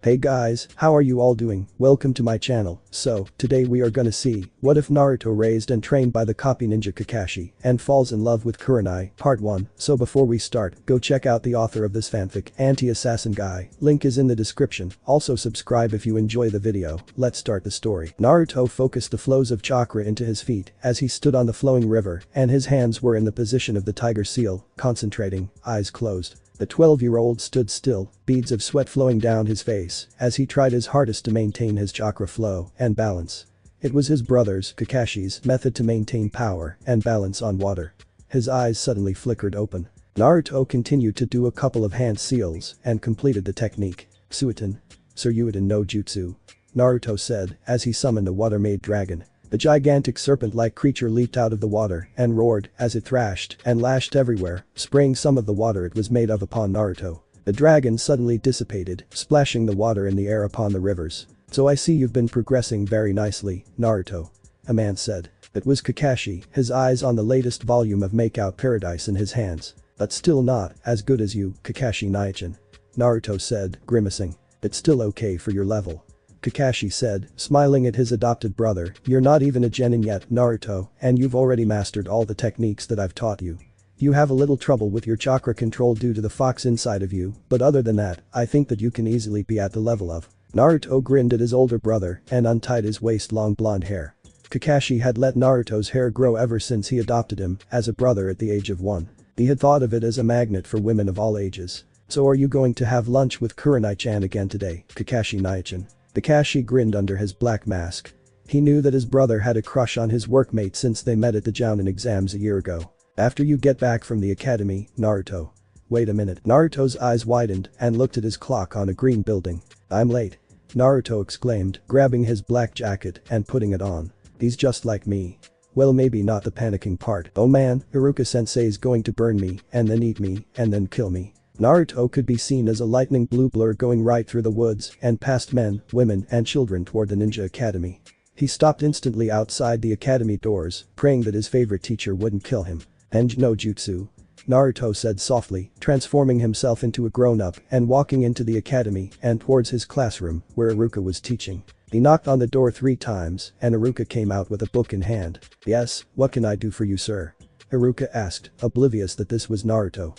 Hey guys, how are you all doing? Welcome to my channel. So, today we are gonna see, what if Naruto raised and trained by the Copy Ninja Kakashi and falls in love with Kurenai, part 1. So before we start, go check out the author of this fanfic, Anti-Assassinguy, link is in the description, also subscribe if you enjoy the video. Let's start the story. Naruto focused the flows of chakra into his feet as he stood on the flowing river and his hands were in the position of the tiger seal, concentrating, eyes closed. The 12-year-old stood still, beads of sweat flowing down his face as he tried his hardest to maintain his chakra flow and balance. It was his brother's, Kakashi's, method to maintain power and balance on water. His eyes suddenly flickered open. Naruto continued to do a couple of hand seals and completed the technique. Suiton. Suryuiten no Jutsu. Naruto said as he summoned a water-made dragon. The gigantic serpent-like creature leaped out of the water and roared as it thrashed and lashed everywhere, spraying some of the water it was made of upon Naruto. The dragon suddenly dissipated, splashing the water in the air upon the rivers. So I see you've been progressing very nicely, Naruto. A man said. It was Kakashi, his eyes on the latest volume of Makeout Paradise in his hands. But still not as good as you, Kakashi Naichin. Naruto said, grimacing. It's still okay for your level. Kakashi said, smiling at his adopted brother, you're not even a genin yet, Naruto, and you've already mastered all the techniques that I've taught you. You have a little trouble with your chakra control due to the fox inside of you, but other than that, I think that you can easily be at the level of. Naruto grinned at his older brother and untied his waist-long blonde hair. Kakashi had let Naruto's hair grow ever since he adopted him as a brother at the age of 1. He had thought of it as a magnet for women of all ages. So are you going to have lunch with Kurenai-chan again today, Kakashi Naichin? Kakashi grinned under his black mask. He knew that his brother had a crush on his workmate since they met at the Jounin exams a year ago. After you get back from the academy, Naruto. Wait a minute. Naruto's eyes widened and looked at his clock on a green building. I'm late. Naruto exclaimed, grabbing his black jacket and putting it on. He's just like me. Well, maybe not the panicking part. Oh man, Iruka-sensei's going to burn me and then eat me and then kill me. Naruto could be seen as a lightning blue blur going right through the woods and past men, women and children toward the ninja academy. He stopped instantly outside the academy doors, praying that his favorite teacher wouldn't kill him. And no jutsu. Naruto said softly, transforming himself into a grown-up and walking into the academy and towards his classroom where Iruka was teaching. He knocked on the door 3 times and Iruka came out with a book in hand. Yes, what can I do for you, sir? Iruka asked, oblivious that this was Naruto.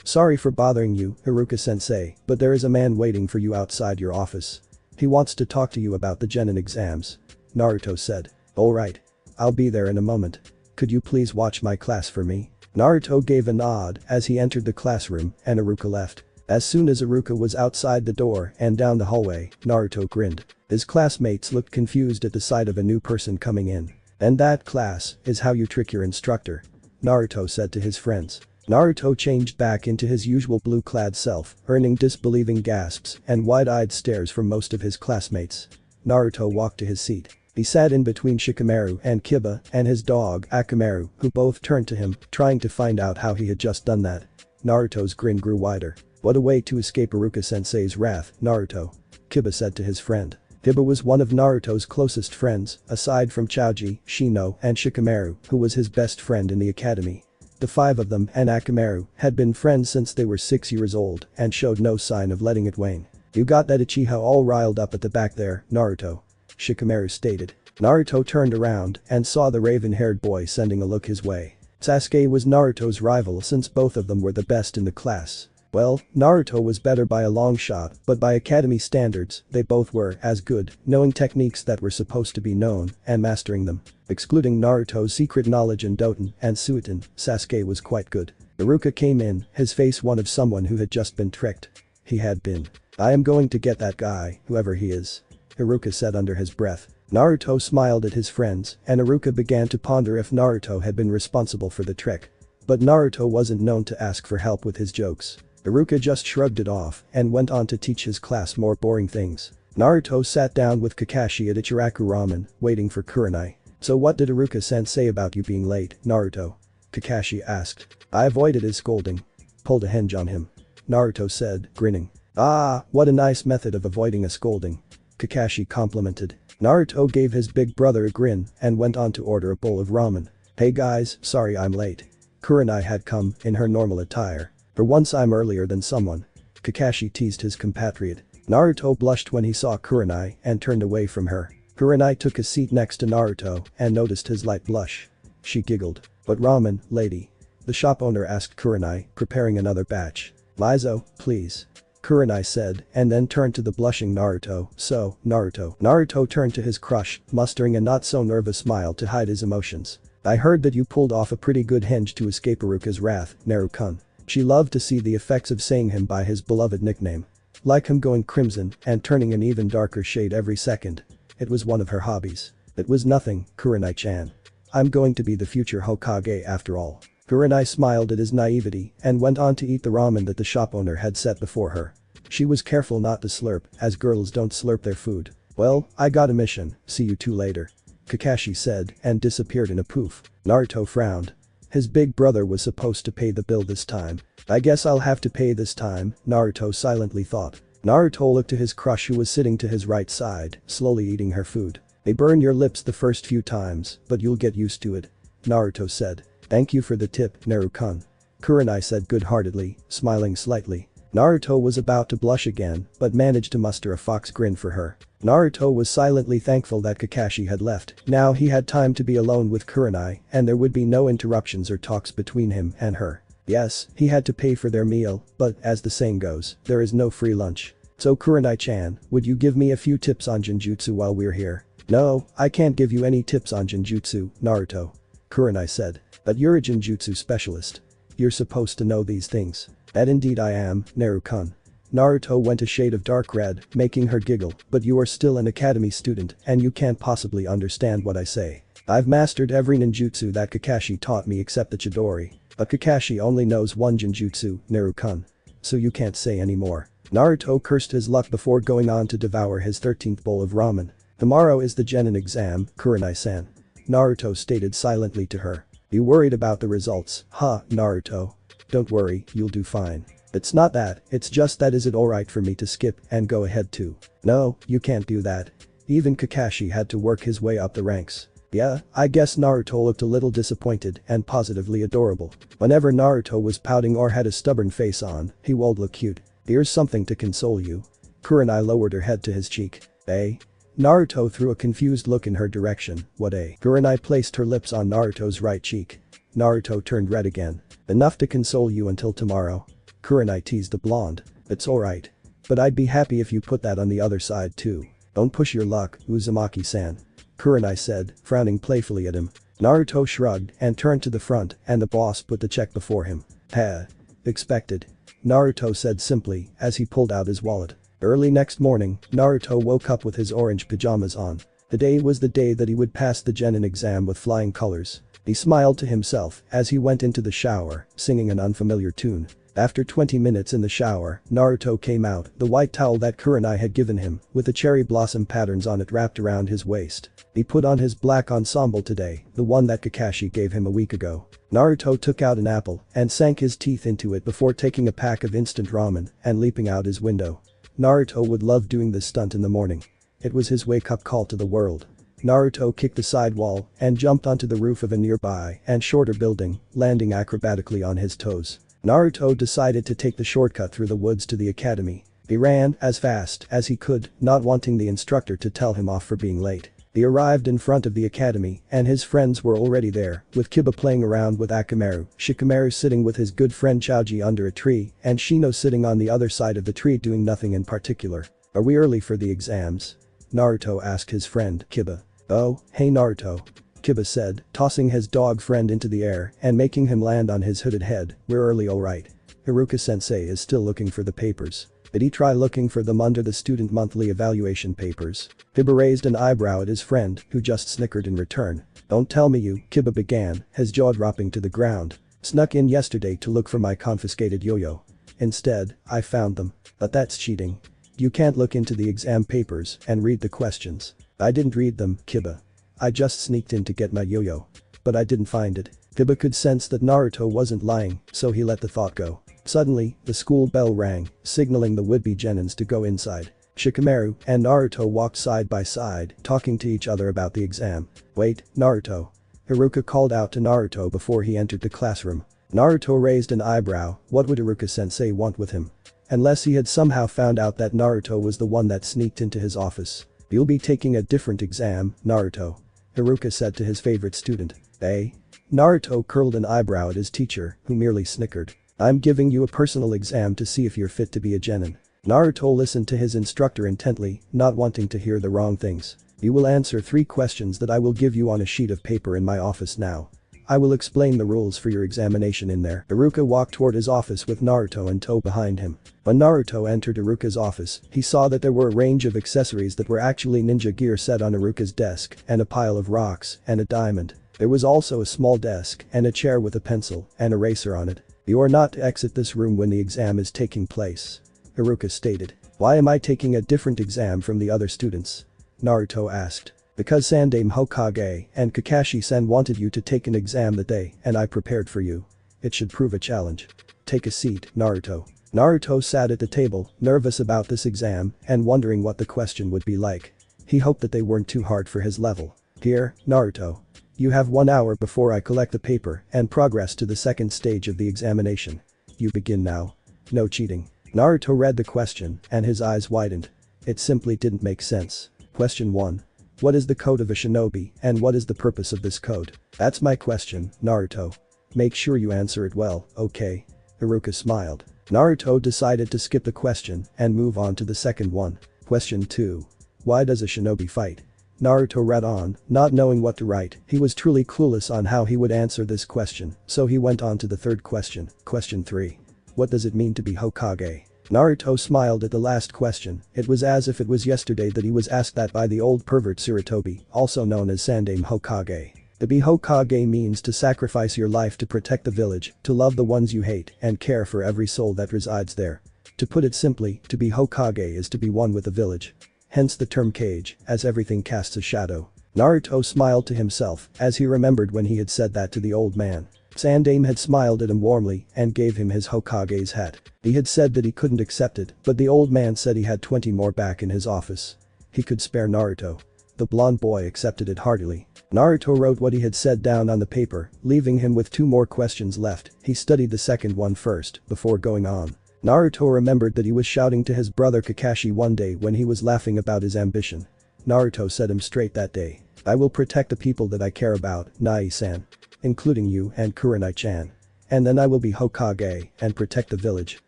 Sorry for bothering you, Iruka-sensei, but there is a man waiting for you outside your office. He wants to talk to you about the Jounin exams. Naruto said. Alright. I'll be there in a moment. Could you please watch my class for me? Naruto gave a nod as he entered the classroom and Iruka left. As soon as Iruka was outside the door and down the hallway, Naruto grinned. His classmates looked confused at the sight of a new person coming in. And that, class, is how you trick your instructor. Naruto said to his friends. Naruto changed back into his usual blue-clad self, earning disbelieving gasps and wide-eyed stares from most of his classmates. Naruto walked to his seat. He sat in between Shikamaru and Kiba and his dog, Akamaru, who both turned to him, trying to find out how he had just done that. Naruto's grin grew wider. What a way to escape Iruka-sensei's wrath, Naruto. Kiba said to his friend. Kiba was one of Naruto's closest friends, aside from Choji, Shino and Shikamaru, who was his best friend in the academy. The 5 of them and Akamaru had been friends since they were 6 years old and showed no sign of letting it wane. You got that Uchiha all riled up at the back there, Naruto. Shikamaru stated. Naruto turned around and saw the raven-haired boy sending a look his way. Sasuke was Naruto's rival since both of them were the best in the class. Well, Naruto was better by a long shot, but by academy standards, they both were as good, knowing techniques that were supposed to be known and mastering them. Excluding Naruto's secret knowledge in Doton and Suiton, Sasuke was quite good. Iruka came in, his face one of someone who had just been tricked. He had been. I am going to get that guy, whoever he is. Iruka said under his breath. Naruto smiled at his friends and Iruka began to ponder if Naruto had been responsible for the trick. But Naruto wasn't known to ask for help with his jokes. Iruka just shrugged it off and went on to teach his class more boring things. Naruto sat down with Kakashi at Ichiraku Ramen, waiting for Kurenai. So what did Iruka-san say about you being late, Naruto? Kakashi asked. I avoided his scolding. Pulled a hinge on him. Naruto said, grinning. Ah, what a nice method of avoiding a scolding. Kakashi complimented. Naruto gave his big brother a grin and went on to order a bowl of ramen. Hey guys, sorry I'm late. Kurenai had come in her normal attire. For once I'm earlier than someone. Kakashi teased his compatriot. Naruto blushed when he saw Kurenai and turned away from her. Kurenai took a seat next to Naruto and noticed his light blush. She giggled. "But ramen, lady?" The shop owner asked Kurenai, preparing another batch. "Mizo, please." Kurenai said and then turned to the blushing Naruto. "So, Naruto." Naruto turned to his crush, mustering a not-so-nervous smile to hide his emotions. "I heard that you pulled off a pretty good hinge to escape Iruka's wrath, Naru-kun." She loved to see the effects of saying him by his beloved nickname. Like him going crimson and turning an even darker shade every second. It was one of her hobbies. "It was nothing, Kurenai-chan. I'm going to be the future Hokage after all." Kurenai smiled at his naivety and went on to eat the ramen that the shop owner had set before her. She was careful not to slurp, as girls don't slurp their food. "Well, I got a mission, see you two later," Kakashi said and disappeared in a poof. Naruto frowned. His big brother was supposed to pay the bill this time. "I guess I'll have to pay this time," Naruto silently thought. Naruto looked to his crush who was sitting to his right side, slowly eating her food. "They burn your lips the first few times, but you'll get used to it," Naruto said. "Thank you for the tip, Naru-kun," Kurenai said good-heartedly, smiling slightly. Naruto was about to blush again, but managed to muster a fox grin for her. Naruto was silently thankful that Kakashi had left. Now he had time to be alone with Kurenai and there would be no interruptions or talks between him and her. Yes, he had to pay for their meal, but as the saying goes, there is no free lunch. "So Kurenai-chan, would you give me a few tips on Genjutsu while we're here?" "No, I can't give you any tips on Genjutsu, Naruto," Kurenai said. "But you're a Genjutsu specialist. You're supposed to know these things." "That indeed I am, Naru-kun." Naruto went a shade of dark red, making her giggle, "But you are still an academy student and you can't possibly understand what I say. I've mastered every ninjutsu that Kakashi taught me except the Chidori. But Kakashi only knows one Genjutsu, Naru-kun. So you can't say any more." Naruto cursed his luck before going on to devour his 13th bowl of ramen. "Tomorrow is the Genin exam, Kurenai-san," Naruto stated silently to her. "You worried about the results, huh, Naruto? Don't worry, you'll do fine. It's not that, it's just that is it alright for me to skip and go ahead too?" "No, you can't do that." Even Kakashi had to work his way up the ranks. "Yeah, I guess." Naruto looked a little disappointed and positively adorable. Whenever Naruto was pouting or had a stubborn face on, he would look cute. "Here's something to console you." Kurenai lowered her head to his cheek. "Eh?" Naruto threw a confused look in her direction. "What eh?" Kurenai placed her lips on Naruto's right cheek. Naruto turned red again. "Enough to console you until tomorrow." Kurenai teased the blonde. "It's alright. But I'd be happy if you put that on the other side too. Don't push your luck, Uzumaki-san," Kurenai said, frowning playfully at him. Naruto shrugged and turned to the front and the boss put the check before him. "Heh. Expected," Naruto said simply as he pulled out his wallet. Early next morning, Naruto woke up with his orange pajamas on. Today was the day that he would pass the Genin exam with flying colors. He smiled to himself as he went into the shower, singing an unfamiliar tune. After 20 minutes in the shower, Naruto came out, the white towel that Kurenai had given him, with the cherry blossom patterns on it wrapped around his waist. He put on his black ensemble today, the one that Kakashi gave him a week ago. Naruto took out an apple and sank his teeth into it before taking a pack of instant ramen and leaping out his window. Naruto would love doing this stunt in the morning. It was his wake-up call to the world. Naruto kicked the side wall and jumped onto the roof of a nearby and shorter building, landing acrobatically on his toes. Naruto decided to take the shortcut through the woods to the academy. He ran as fast as he could, not wanting the instructor to tell him off for being late. He arrived in front of the academy and his friends were already there, with Kiba playing around with Akamaru, Shikamaru sitting with his good friend Choji under a tree, and Shino sitting on the other side of the tree doing nothing in particular. "Are we early for the exams?" Naruto asked his friend, Kiba. "Oh, hey Naruto," Kiba said, tossing his dog friend into the air and making him land on his hooded head. "We're early alright. Iruka-sensei is still looking for the papers. Did he try looking for them under the student monthly evaluation papers?" Kiba raised an eyebrow at his friend, who just snickered in return. "Don't tell me you," Kiba began, his jaw dropping to the ground. "Snuck in yesterday to look for my confiscated yo-yo. Instead, I found them. But that's cheating. You can't look into the exam papers and read the questions." "I didn't read them, Kiba. I just sneaked in to get my yo-yo. But I didn't find it." Kiba could sense that Naruto wasn't lying, so he let the thought go. Suddenly, the school bell rang, signaling the would-be Genins to go inside. Shikamaru and Naruto walked side by side, talking to each other about the exam. "Wait, Naruto." Iruka called out to Naruto before he entered the classroom. Naruto raised an eyebrow. What would Iruka-sensei want with him? Unless he had somehow found out that Naruto was the one that sneaked into his office. "You'll be taking a different exam, Naruto," Haruka said to his favorite student. "Eh?" Naruto curled an eyebrow at his teacher, who merely snickered. "I'm giving you a personal exam to see if you're fit to be a genin." Naruto listened to his instructor intently, not wanting to hear the wrong things. "You will answer 3 questions that I will give you on a sheet of paper in my office now. I will explain the rules for your examination in there." Haruka walked toward his office with Naruto in tow behind him. When Naruto entered Haruka's office, he saw that there were a range of accessories that were actually ninja gear set on Haruka's desk, and a pile of rocks, and a diamond. There was also a small desk, and a chair with a pencil, and eraser on it. "You are not to exit this room when the exam is taking place," Haruka stated. "Why am I taking a different exam from the other students?" Naruto asked. "Because Sandaime Hokage and Kakashi-sen wanted you to take an exam that day, and I prepared for you. It should prove a challenge. Take a seat, Naruto." Naruto sat at the table, nervous about this exam and wondering what the question would be like. He hoped that they weren't too hard for his level. "Here, Naruto. You have 1 hour before I collect the paper and progress to the second stage of the examination. You begin now. No cheating." Naruto read the question and his eyes widened. It simply didn't make sense. Question 1. What is the code of a shinobi and what is the purpose of this code? "That's my question, Naruto. Make sure you answer it well, okay?" Haruka smiled. Naruto decided to skip the question and move on to the second one. Question 2. Why does a shinobi fight? Naruto read on, not knowing what to write. He was truly clueless on how he would answer this question, so he went on to the third question. Question 3. What does it mean to be Hokage? Naruto smiled at the last question. It was as if it was yesterday that he was asked that by the old pervert Tsurutobi, also known as Sandaime Hokage. To be Hokage means to sacrifice your life to protect the village, to love the ones you hate, and care for every soul that resides there. To put it simply, to be Hokage is to be one with the village. Hence the term cage, as everything casts a shadow. Naruto smiled to himself as he remembered when he had said that to the old man. Sandaime had smiled at him warmly and gave him his Hokage's hat. He had said that he couldn't accept it, but the old man said he had 20 more back in his office. He could spare Naruto. The blonde boy accepted it heartily. Naruto wrote what he had said down on the paper, leaving him with 2 more questions left. He studied the second one first, before going on. Naruto remembered that he was shouting to his brother Kakashi one day when he was laughing about his ambition. Naruto set him straight that day. "I will protect the people that I care about, Nai-san. Including you and Kurenai-chan. And then I will be Hokage and protect the village."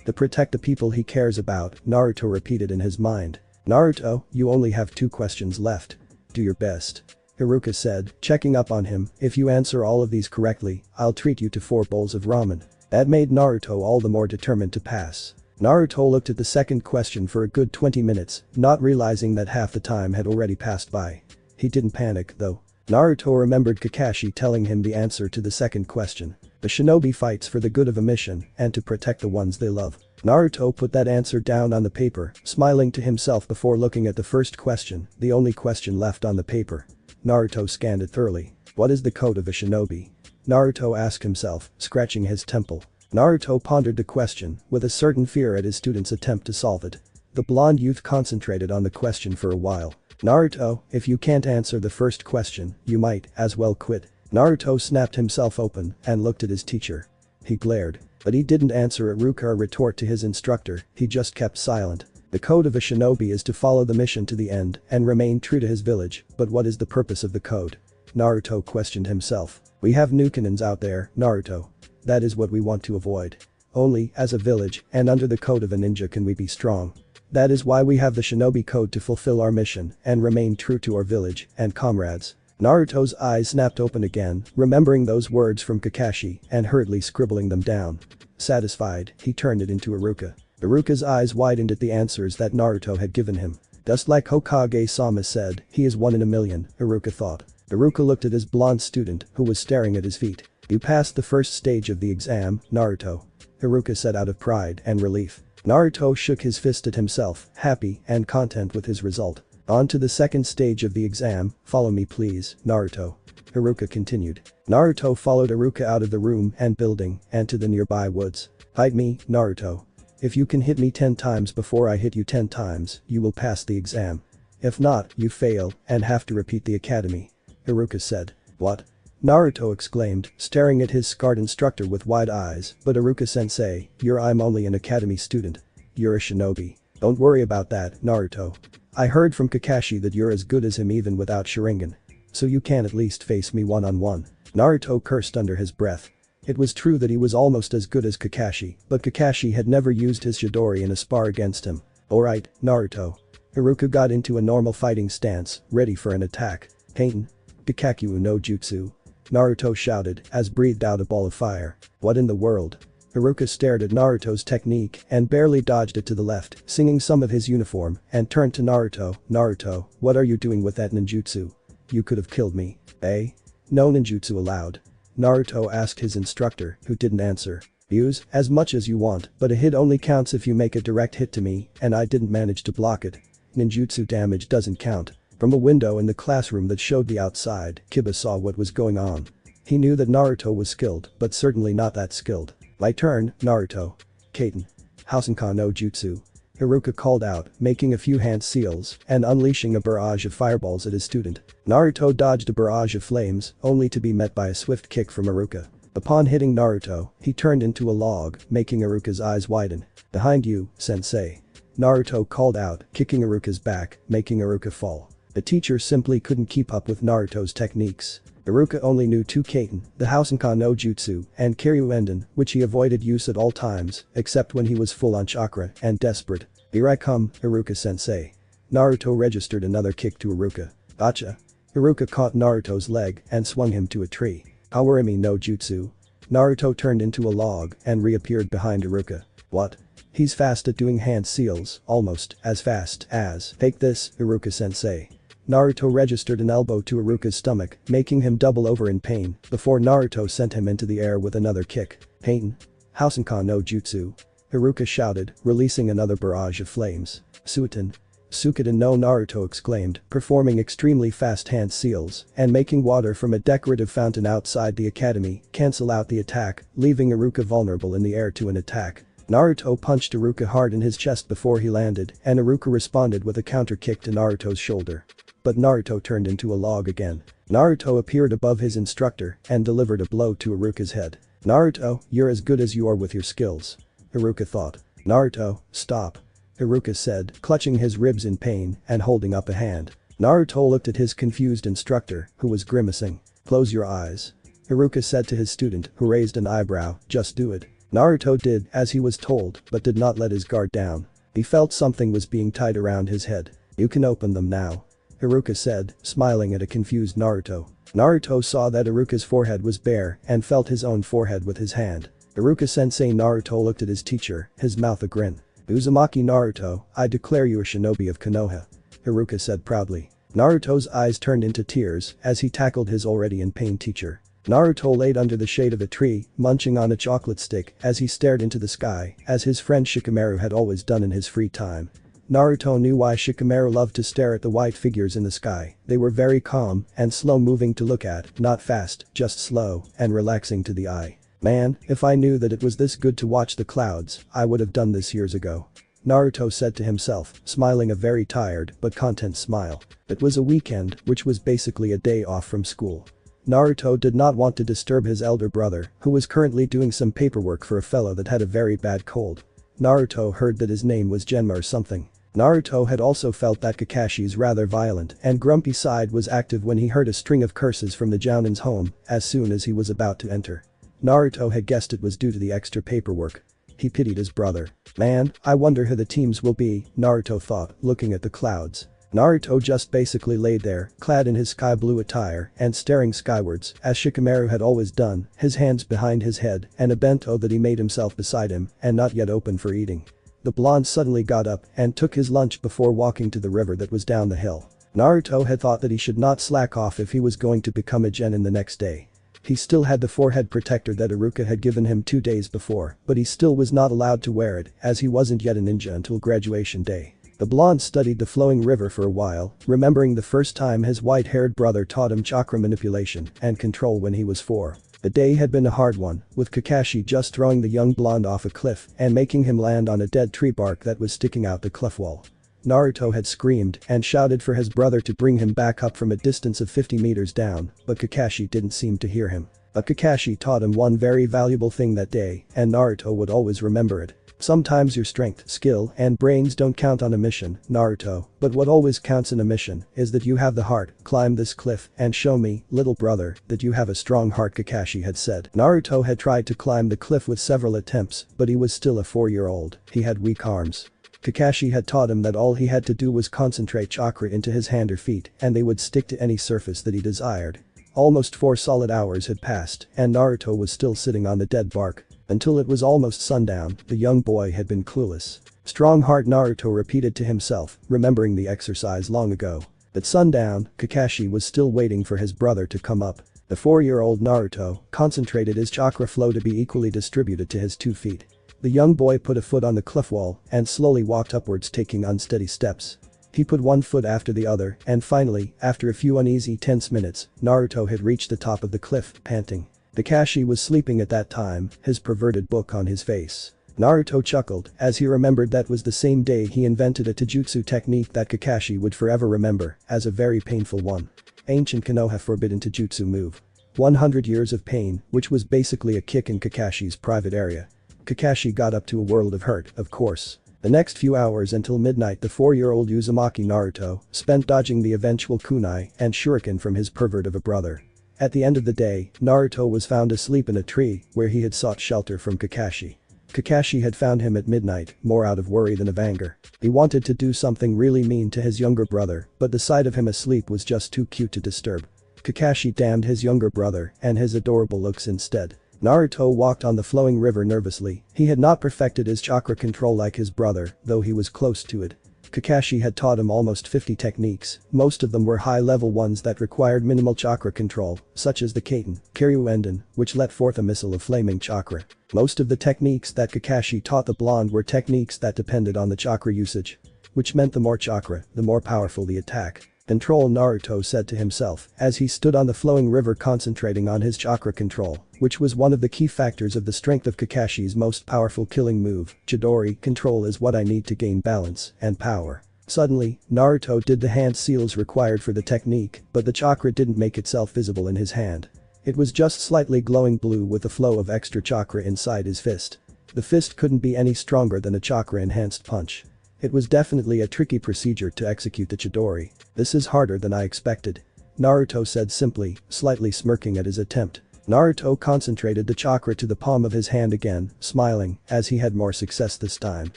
To protect the people he cares about, Naruto repeated in his mind. "Naruto, you only have 2 questions left. Do your best," Haruka said, checking up on him. "If you answer all of these correctly, I'll treat you to 4 bowls of ramen." That made Naruto all the more determined to pass. Naruto looked at the second question for a good 20 minutes, not realizing that half the time had already passed by. He didn't panic, though. Naruto remembered Kakashi telling him the answer to the second question. The shinobi fights for the good of a mission and to protect the ones they love. Naruto put that answer down on the paper, smiling to himself before looking at the first question, the only question left on the paper. Naruto scanned it thoroughly. "What is the code of a shinobi?" Naruto asked himself, scratching his temple. Naruto pondered the question, with a certain fear at his student's attempt to solve it. The blonde youth concentrated on the question for a while. "Naruto, if you can't answer the first question, you might as well quit." Naruto snapped himself open and looked at his teacher. He glared. But he didn't answer a retort to his instructor, he just kept silent. The code of a shinobi is to follow the mission to the end and remain true to his village, but what is the purpose of the code? Naruto questioned himself. "We have Nukenins out there, Naruto. That is what we want to avoid. Only, as a village, and under the code of a ninja can we be strong. That is why we have the shinobi code to fulfill our mission and remain true to our village and comrades." Naruto's eyes snapped open again, remembering those words from Kakashi and hurriedly scribbling them down. Satisfied, he turned it into Haruka. Haruka's eyes widened at the answers that Naruto had given him. Just like Hokage-sama said, he is 1 in a million, Haruka thought. Haruka looked at his blonde student, who was staring at his feet. "You passed the first stage of the exam, Naruto," Haruka said out of pride and relief. Naruto shook his fist at himself, happy and content with his result. "On to the second stage of the exam, follow me please, Naruto," Haruka continued. Naruto followed Haruka out of the room and building and to the nearby woods. "Fight me, Naruto. If you can hit me 10 times before I hit you 10 times, you will pass the exam. If not, you fail and have to repeat the academy," Haruka said. "What?" Naruto exclaimed, staring at his scarred instructor with wide eyes. "But Haruka-sensei, I'm only an academy student. you're a shinobi. Don't worry about that, Naruto. I heard from Kakashi that you're as good as him even without Sharingan. So you can at least face me one-on-one. Naruto cursed under his breath. It was true that he was almost as good as Kakashi, but Kakashi had never used his Chidori in a spar against him. Alright, Naruto. Iruka got into a normal fighting stance, ready for an attack. Kaiten. Kikaku no Jutsu. Naruto shouted as breathed out a ball of fire. What in the world? Iruka stared at Naruto's technique and barely dodged it to the left, singing some of his uniform, and turned to Naruto. Naruto, what are you doing with that ninjutsu? You could have killed me. Eh? No ninjutsu allowed. Naruto asked his instructor, who didn't answer. Use as much as you want, but a hit only counts if you make a direct hit to me, and I didn't manage to block it. Ninjutsu damage doesn't count. From a window in the classroom that showed the outside, Kiba saw what was going on. He knew that Naruto was skilled, but certainly not that skilled. My turn, Naruto. Kaiten. Housenka no Jutsu. Iruka called out, making a few hand seals and unleashing a barrage of fireballs at his student. Naruto dodged a barrage of flames, only to be met by a swift kick from Iruka. Upon hitting Naruto, he turned into a log, making Iruka's eyes widen. Behind you, sensei. Naruto called out, kicking Iruka's back, making Iruka fall. The teacher simply couldn't keep up with Naruto's techniques. Iruka only knew two Kaiten, the Housenka no Jutsu, and Kyoryuenden, which he avoided use at all times, except when he was full on chakra and desperate. Here I come, Iruka-sensei. Naruto registered another kick to Iruka. Gotcha. Iruka caught Naruto's leg and swung him to a tree. Kawarimi no Jutsu. Naruto turned into a log and reappeared behind Iruka. What? He's fast at doing hand seals, almost as fast as. Take this, Iruka-sensei. Naruto registered an elbow to Iruka's stomach, making him double over in pain, before Naruto sent him into the air with another kick. Kaiten. Housenka no Jutsu. Iruka shouted, releasing another barrage of flames. Suiten. Suikoden no Naruto exclaimed, performing extremely fast hand seals and making water from a decorative fountain outside the academy cancel out the attack, leaving Iruka vulnerable in the air to an attack. Naruto punched Iruka hard in his chest before he landed, and Iruka responded with a counter kick to Naruto's shoulder. But Naruto turned into a log again. Naruto appeared above his instructor and delivered a blow to Iruka's head. Naruto, you're as good as you are with your skills. Iruka thought. Naruto, stop. Iruka said, clutching his ribs in pain and holding up a hand. Naruto looked at his confused instructor, who was grimacing. Close your eyes. Iruka said to his student, who raised an eyebrow, just do it. Naruto did as he was told, but did not let his guard down. He felt something was being tied around his head. You can open them now. Iruka said, smiling at a confused Naruto. Naruto saw that Iruka's forehead was bare and felt his own forehead with his hand. Iruka-sensei Naruto looked at his teacher, his mouth a grin. Uzumaki Naruto, I declare you a shinobi of Konoha. Iruka said proudly. Naruto's eyes turned into tears as he tackled his already in pain teacher. Naruto laid under the shade of a tree, munching on a chocolate stick as he stared into the sky, as his friend Shikamaru had always done in his free time. Naruto knew why Shikamaru loved to stare at the white figures in the sky. They were very calm and slow-moving to look at, not fast, just slow and relaxing to the eye. Man, if I knew that it was this good to watch the clouds, I would have done this years ago. Naruto said to himself, smiling a very tired but content smile. It was a weekend, which was basically a day off from school. Naruto did not want to disturb his elder brother, who was currently doing some paperwork for a fellow that had a very bad cold. Naruto heard that his name was Genma or something. Naruto had also felt that Kakashi's rather violent and grumpy side was active when he heard a string of curses from the Jounin's home as soon as he was about to enter. Naruto had guessed it was due to the extra paperwork. He pitied his brother. Man, I wonder who the teams will be, Naruto thought, looking at the clouds. Naruto just basically laid there, clad in his sky blue attire and staring skywards, as Shikamaru had always done, his hands behind his head and a bento that he made himself beside him and not yet open for eating. The blonde suddenly got up and took his lunch before walking to the river that was down the hill. Naruto had thought that he should not slack off if he was going to become a genin the next day. He still had the forehead protector that Iruka had given him 2 days before, but he still was not allowed to wear it as he wasn't yet a ninja until graduation day. The blonde studied the flowing river for a while, remembering the first time his white-haired brother taught him chakra manipulation and control when he was 4. The day had been a hard one, with Kakashi just throwing the young blonde off a cliff and making him land on a dead tree bark that was sticking out the cliff wall. Naruto had screamed and shouted for his brother to bring him back up from a distance of 50 meters down, but Kakashi didn't seem to hear him. But Kakashi taught him one very valuable thing that day, and Naruto would always remember it. Sometimes your strength, skill, and brains don't count on a mission, Naruto, but what always counts in a mission is that you have the heart. Climb this cliff and show me, little brother, that you have a strong heart, Kakashi had said. Naruto had tried to climb the cliff with several attempts, but he was still a 4-year-old. He had weak arms. Kakashi had taught him that all he had to do was concentrate chakra into his hand or feet and they would stick to any surface that he desired. Almost 4 solid hours had passed and Naruto was still sitting on the dead bark. Until it was almost sundown, the young boy had been clueless. Strong heart, Naruto repeated to himself, remembering the exercise long ago. At sundown, Kakashi was still waiting for his brother to come up. The 4-year-old Naruto concentrated his chakra flow to be equally distributed to his 2 feet. The young boy put a foot on the cliff wall and slowly walked upwards, taking unsteady steps. He put one foot after the other and finally, after a few uneasy tense minutes, Naruto had reached the top of the cliff, panting. Kakashi was sleeping at that time, his perverted look on his face. Naruto chuckled as he remembered that was the same day he invented a taijutsu technique that Kakashi would forever remember as a very painful one. Ancient Konoha forbidden taijutsu move. 100 years of pain, which was basically a kick in Kakashi's private area. Kakashi got up to a world of hurt, of course. The next few hours until midnight, the 4-year-old Uzumaki Naruto spent dodging the eventual kunai and shuriken from his pervert of a brother. At the end of the day, Naruto was found asleep in a tree where he had sought shelter from Kakashi. Kakashi had found him at midnight, more out of worry than of anger. He wanted to do something really mean to his younger brother, but the sight of him asleep was just too cute to disturb. Kakashi damned his younger brother and his adorable looks instead. Naruto walked on the flowing river nervously. He had not perfected his chakra control like his brother, though he was close to it. Kakashi had taught him almost 50 techniques, most of them were high-level ones that required minimal chakra control, such as the Kaiten, Kiryuenden, which let forth a missile of flaming chakra. Most of the techniques that Kakashi taught the blonde were techniques that depended on the chakra usage. Which meant the more chakra, the more powerful the attack. Control, Naruto said to himself as he stood on the flowing river concentrating on his chakra control, which was one of the key factors of the strength of Kakashi's most powerful killing move. Chidori, control is what I need to gain balance and power. Suddenly, Naruto did the hand seals required for the technique, but the chakra didn't make itself visible in his hand. It was just slightly glowing blue with a flow of extra chakra inside his fist. The fist couldn't be any stronger than a chakra-enhanced punch. It was definitely a tricky procedure to execute the Chidori. This is harder than I expected. Naruto said simply, slightly smirking at his attempt. Naruto concentrated the chakra to the palm of his hand again, smiling, as he had more success this time.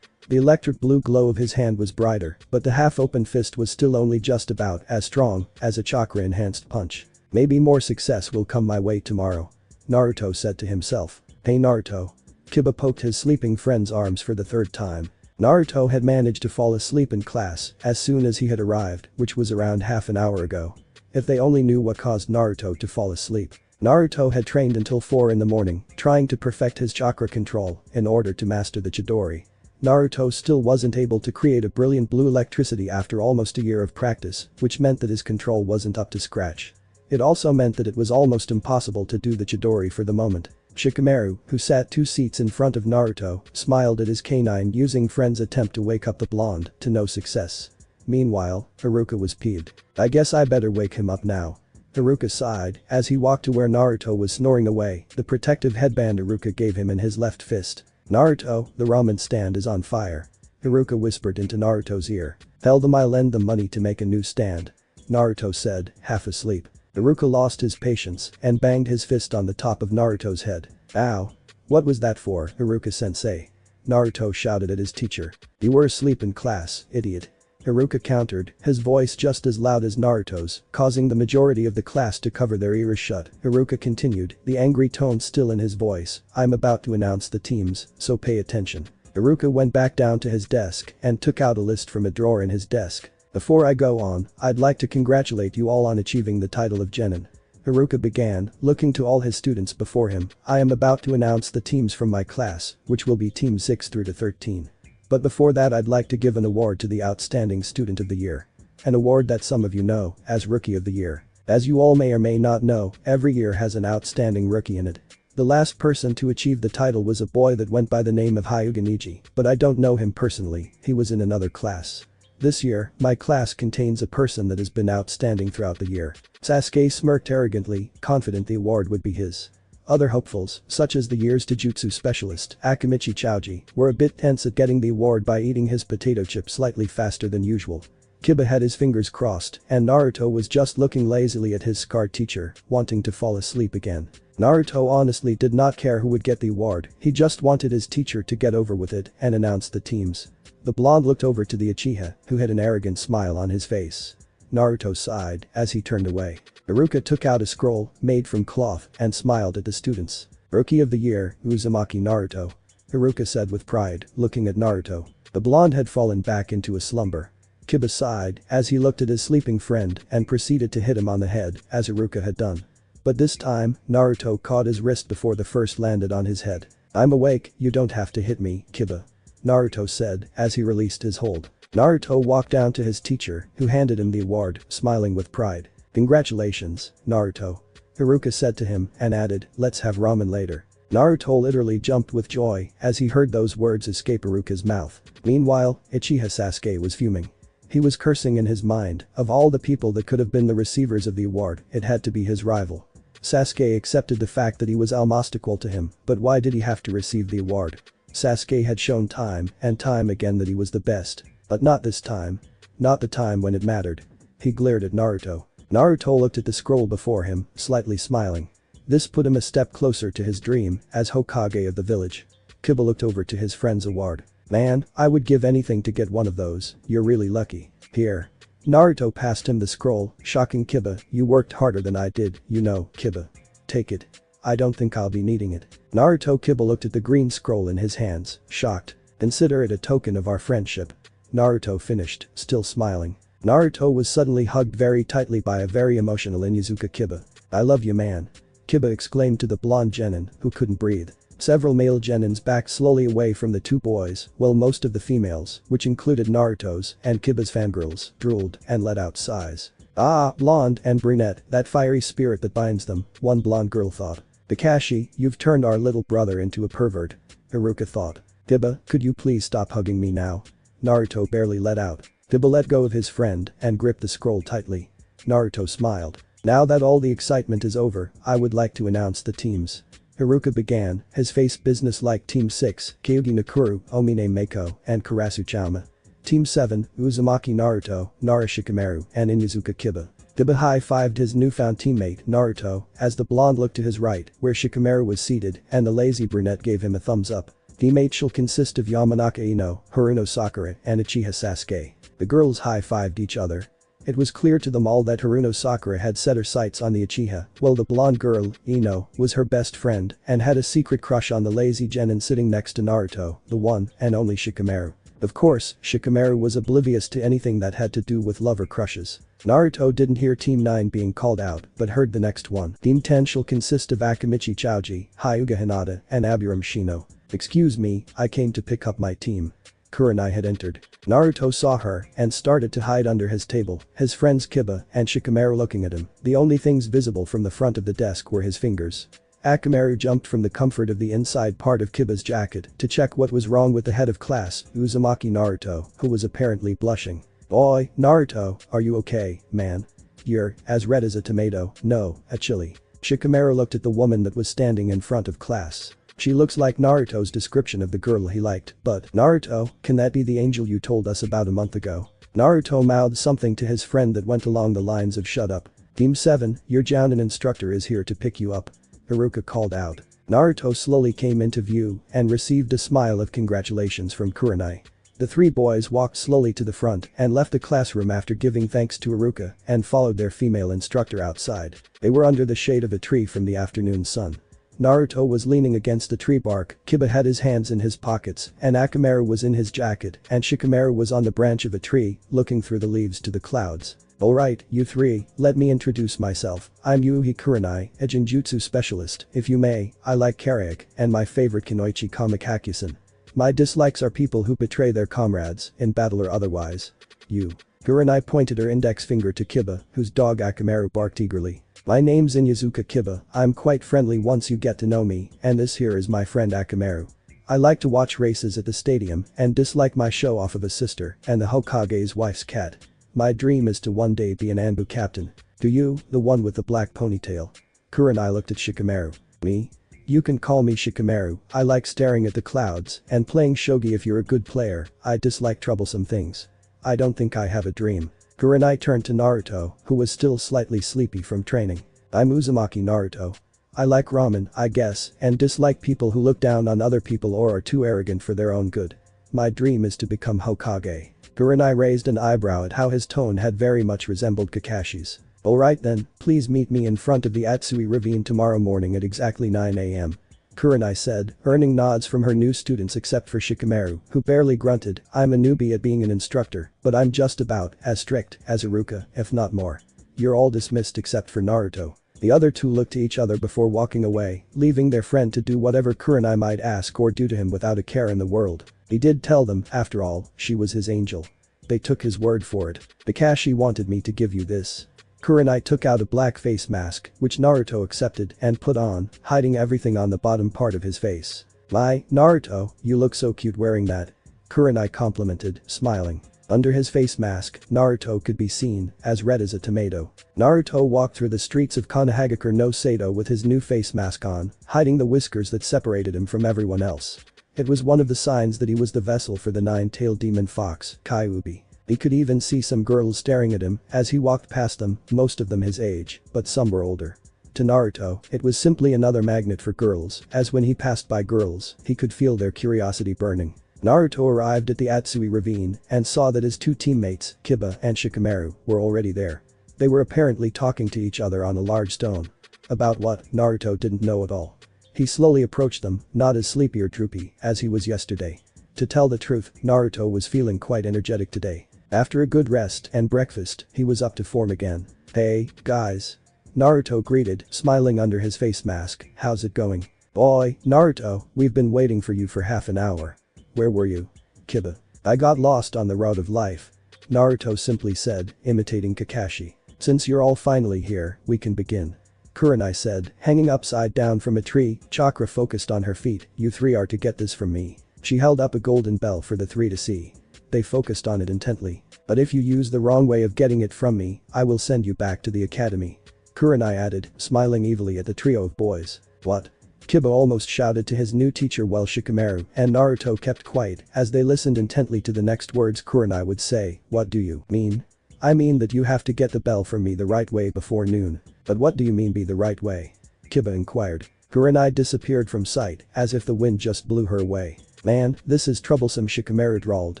The electric blue glow of his hand was brighter, but the half-open fist was still only just about as strong as a chakra-enhanced punch. Maybe more success will come my way tomorrow. Naruto said to himself. Hey Naruto. Kiba poked his sleeping friend's arms for the 3rd time. Naruto had managed to fall asleep in class as soon as he had arrived, which was around half an hour ago. If they only knew what caused Naruto to fall asleep. Naruto had trained until 4 in the morning, trying to perfect his chakra control in order to master the Chidori. Naruto still wasn't able to create a brilliant blue electricity after almost a year of practice, which meant that his control wasn't up to scratch. It also meant that it was almost impossible to do the Chidori for the moment. Shikamaru, who sat 2 seats in front of Naruto, smiled at his canine using friend's attempt to wake up the blonde, to no success. Meanwhile, Haruka was peeved. I guess I better wake him up now. Haruka sighed as he walked to where Naruto was snoring away, the protective headband Haruka gave him in his left fist. Naruto, the ramen stand is on fire. Haruka whispered into Naruto's ear. Tell them I'll lend them money to make a new stand. Naruto said, half asleep. Haruka lost his patience and banged his fist on the top of Naruto's head. Ow. What was that for, Haruka-sensei? Naruto shouted at his teacher. You were asleep in class, idiot. Haruka countered, his voice just as loud as Naruto's, causing the majority of the class to cover their ears shut. Haruka continued, the angry tone still in his voice. I'm about to announce the teams, so pay attention. Haruka went back down to his desk and took out a list from a drawer in his desk. Before I go on, I'd like to congratulate you all on achieving the title of Genin. Haruka began, looking to all his students before him. I am about to announce the teams from my class, which will be teams 6 through to 13. But before that I'd like to give an award to the Outstanding Student of the Year. An award that some of you know as Rookie of the Year. As you all may or may not know, every year has an outstanding rookie in it. The last person to achieve the title was a boy that went by the name of Hyuga Niji, but I don't know him personally, he was in another class. This year, my class contains a person that has been outstanding throughout the year. Sasuke smirked arrogantly, confident the award would be his. Other hopefuls, such as the year's Taijutsu specialist, Akamichi Chouji, were a bit tense at getting the award by eating his potato chip slightly faster than usual. Kiba had his fingers crossed, and Naruto was just looking lazily at his scarred teacher, wanting to fall asleep again. Naruto honestly did not care who would get the award, he just wanted his teacher to get over with it and announce the teams. The blonde looked over to the Uchiha, who had an arrogant smile on his face. Naruto sighed as he turned away. Iruka took out a scroll, made from cloth, and smiled at the students. "Rookie of the year, Uzumaki Naruto," Iruka said with pride, looking at Naruto. The blonde had fallen back into a slumber. Kiba sighed as he looked at his sleeping friend and proceeded to hit him on the head, as Iruka had done. But this time, Naruto caught his wrist before the first landed on his head. "I'm awake, you don't have to hit me, Kiba," Naruto said as he released his hold. Naruto walked down to his teacher, who handed him the award, smiling with pride. "Congratulations, Naruto," Iruka said to him and added, "Let's have ramen later." Naruto literally jumped with joy as he heard those words escape Iruka's mouth. Meanwhile, Uchiha Sasuke was fuming. He was cursing in his mind, of all the people that could have been the receivers of the award, it had to be his rival. Sasuke accepted the fact that he was almost equal to him, but why did he have to receive the award? Sasuke had shown time and time again that he was the best. But not this time. Not the time when it mattered. He glared at Naruto. Naruto looked at the scroll before him, slightly smiling. This put him a step closer to his dream as Hokage of the village. Kiba looked over to his friend's award. "Man, I would give anything to get one of those, you're really lucky. Here." Naruto passed him the scroll, shocking Kiba. "You worked harder than I did, you know, Kiba. Take it. I don't think I'll be needing it." Naruto Kiba looked at the green scroll in his hands, shocked. "Consider it a token of our friendship." Naruto finished, still smiling. Naruto was suddenly hugged very tightly by a very emotional Inuzuka Kiba. "I love you, man," Kiba exclaimed to the blonde genin, who couldn't breathe. Several male genins backed slowly away from the two boys, while most of the females, which included Naruto's and Kiba's fangirls, drooled and let out sighs. "Ah, blonde and brunette, that fiery spirit that binds them," one blonde girl thought. "Kakashi, you've turned our little brother into a pervert," Iruka thought. "Kiba, could you please stop hugging me now?" Naruto barely let out. Kiba let go of his friend and gripped the scroll tightly. Naruto smiled. "Now that all the excitement is over, I would like to announce the teams." Iruka began, his face business-like. Team 6, Kyugi Nakuru, Omine Meiko, and Karasu Chauma. Team 7, Uzumaki Naruto, Nara Shikamaru, and Inuzuka Kiba. Kiba high-fived his newfound teammate, Naruto, as the blonde looked to his right, where Shikamaru was seated, and the lazy brunette gave him a thumbs up. Teammates shall consist of Yamanaka Ino, Haruno Sakura, and Uchiha Sasuke. The girls high-fived each other. It was clear to them all that Haruno Sakura had set her sights on the Uchiha, while the blonde girl, Ino, was her best friend and had a secret crush on the lazy genin sitting next to Naruto, the one and only Shikamaru. Of course, Shikamaru was oblivious to anything that had to do with lover crushes. Naruto didn't hear Team 9 being called out, but heard the next one. Team 10 shall consist of Akamichi Chouji, Hyuga Hinata, and Aburame Shino. "Excuse me, I came to pick up my team." Kurenai had entered. Naruto saw her and started to hide under his table, his friends Kiba and Shikamaru looking at him. The only things visible from the front of the desk were his fingers. Akamaru jumped from the comfort of the inside part of Kiba's jacket to check what was wrong with the head of class, Uzumaki Naruto, who was apparently blushing. "Oi, Naruto, are you okay, man? You're as red as a tomato, no, a chili." Shikamaru looked at the woman that was standing in front of class. "She looks like Naruto's description of the girl he liked, but Naruto, can that be the angel you told us about a month ago?" Naruto mouthed something to his friend that went along the lines of "Shut up. Team 7, your Jounin instructor is here to pick you up," Iruka called out. Naruto slowly came into view and received a smile of congratulations from Kurenai. The three boys walked slowly to the front and left the classroom after giving thanks to Iruka and followed their female instructor outside. They were under the shade of a tree from the afternoon sun. Naruto was leaning against the tree bark, Kiba had his hands in his pockets, and Akamaru was in his jacket, and Shikamaru was on the branch of a tree, looking through the leaves to the clouds. "Alright, you three, let me introduce myself. I'm Yuuhi Kurenai, a Genjutsu specialist, if you may. I like karaoke, and my favorite Kunoichi comic Hakusen. My dislikes are people who betray their comrades, in battle or otherwise." "You." Kurenai pointed her index finger to Kiba, whose dog Akamaru barked eagerly. "My name's Inuzuka Kiba, I'm quite friendly once you get to know me, and this here is my friend Akamaru. I like to watch races at the stadium and dislike my show off of a sister and the Hokage's wife's cat. My dream is to one day be an Anbu captain. Do you, the one with the black ponytail?" Kurenai looked at Shikamaru. Me? You can call me Shikamaru. I like staring at the clouds and playing shogi if you're a good player. I dislike troublesome things. I don't think I have a dream. Kurenai turned to Naruto, who was still slightly sleepy from training. I'm Uzumaki Naruto. I like ramen, I guess, and dislike people who look down on other people or are too arrogant for their own good. My dream is to become Hokage. Kurenai raised an eyebrow at how his tone had very much resembled Kakashi's. Alright then, please meet me in front of the Atsui Ravine tomorrow morning at exactly 9 AM. Kurenai said, earning nods from her new students except for Shikamaru, who barely grunted. I'm a newbie at being an instructor, but I'm just about as strict as Iruka, if not more. You're all dismissed except for Naruto. The other two looked to each other before walking away, leaving their friend to do whatever Kurenai might ask or do to him without a care in the world. He did tell them, after all, she was his angel. They took his word for it. Kakashi wanted me to give you this. Kurenai took out a black face mask, which Naruto accepted and put on, hiding everything on the bottom part of his face. My, Naruto, you look so cute wearing that. Kurenai complimented, smiling. Under his face mask, Naruto could be seen as red as a tomato. Naruto walked through the streets of Konohagakure no Sato with his new face mask on, hiding the whiskers that separated him from everyone else. It was one of the signs that he was the vessel for the nine-tailed demon fox, Kyuubi. He could even see some girls staring at him as he walked past them, most of them his age, but some were older. To Naruto, it was simply another magnet for girls, as when he passed by girls, he could feel their curiosity burning. Naruto arrived at the Atsui Ravine and saw that his two teammates, Kiba and Shikamaru, were already there. They were apparently talking to each other on a large stone. About what, Naruto didn't know at all. He slowly approached them, not as sleepy or droopy as he was yesterday. To tell the truth, Naruto was feeling quite energetic today. After a good rest and breakfast, he was up to form again. Hey, guys. Naruto greeted, smiling under his face mask. How's it going? Boy, Naruto, we've been waiting for you for half an hour. Where were you? Kiba. I got lost on the road of life. Naruto simply said, imitating Kakashi. Since you're all finally here, we can begin. Kurenai said, hanging upside down from a tree. Chakra focused on her feet. You three are to get this from me. She held up a golden bell for the three to see. They focused on it intently. But if you use the wrong way of getting it from me, I will send you back to the academy. Kurenai added, smiling evilly at the trio of boys. What? Kiba almost shouted to his new teacher while Shikamaru and Naruto kept quiet as they listened intently to the next words Kurenai would say. What do you mean? I mean that you have to get the bell from me the right way before noon. But what do you mean be the right way? Kiba inquired. Kurenai disappeared from sight as if the wind just blew her away. Man, this is troublesome, Shikamaru drawled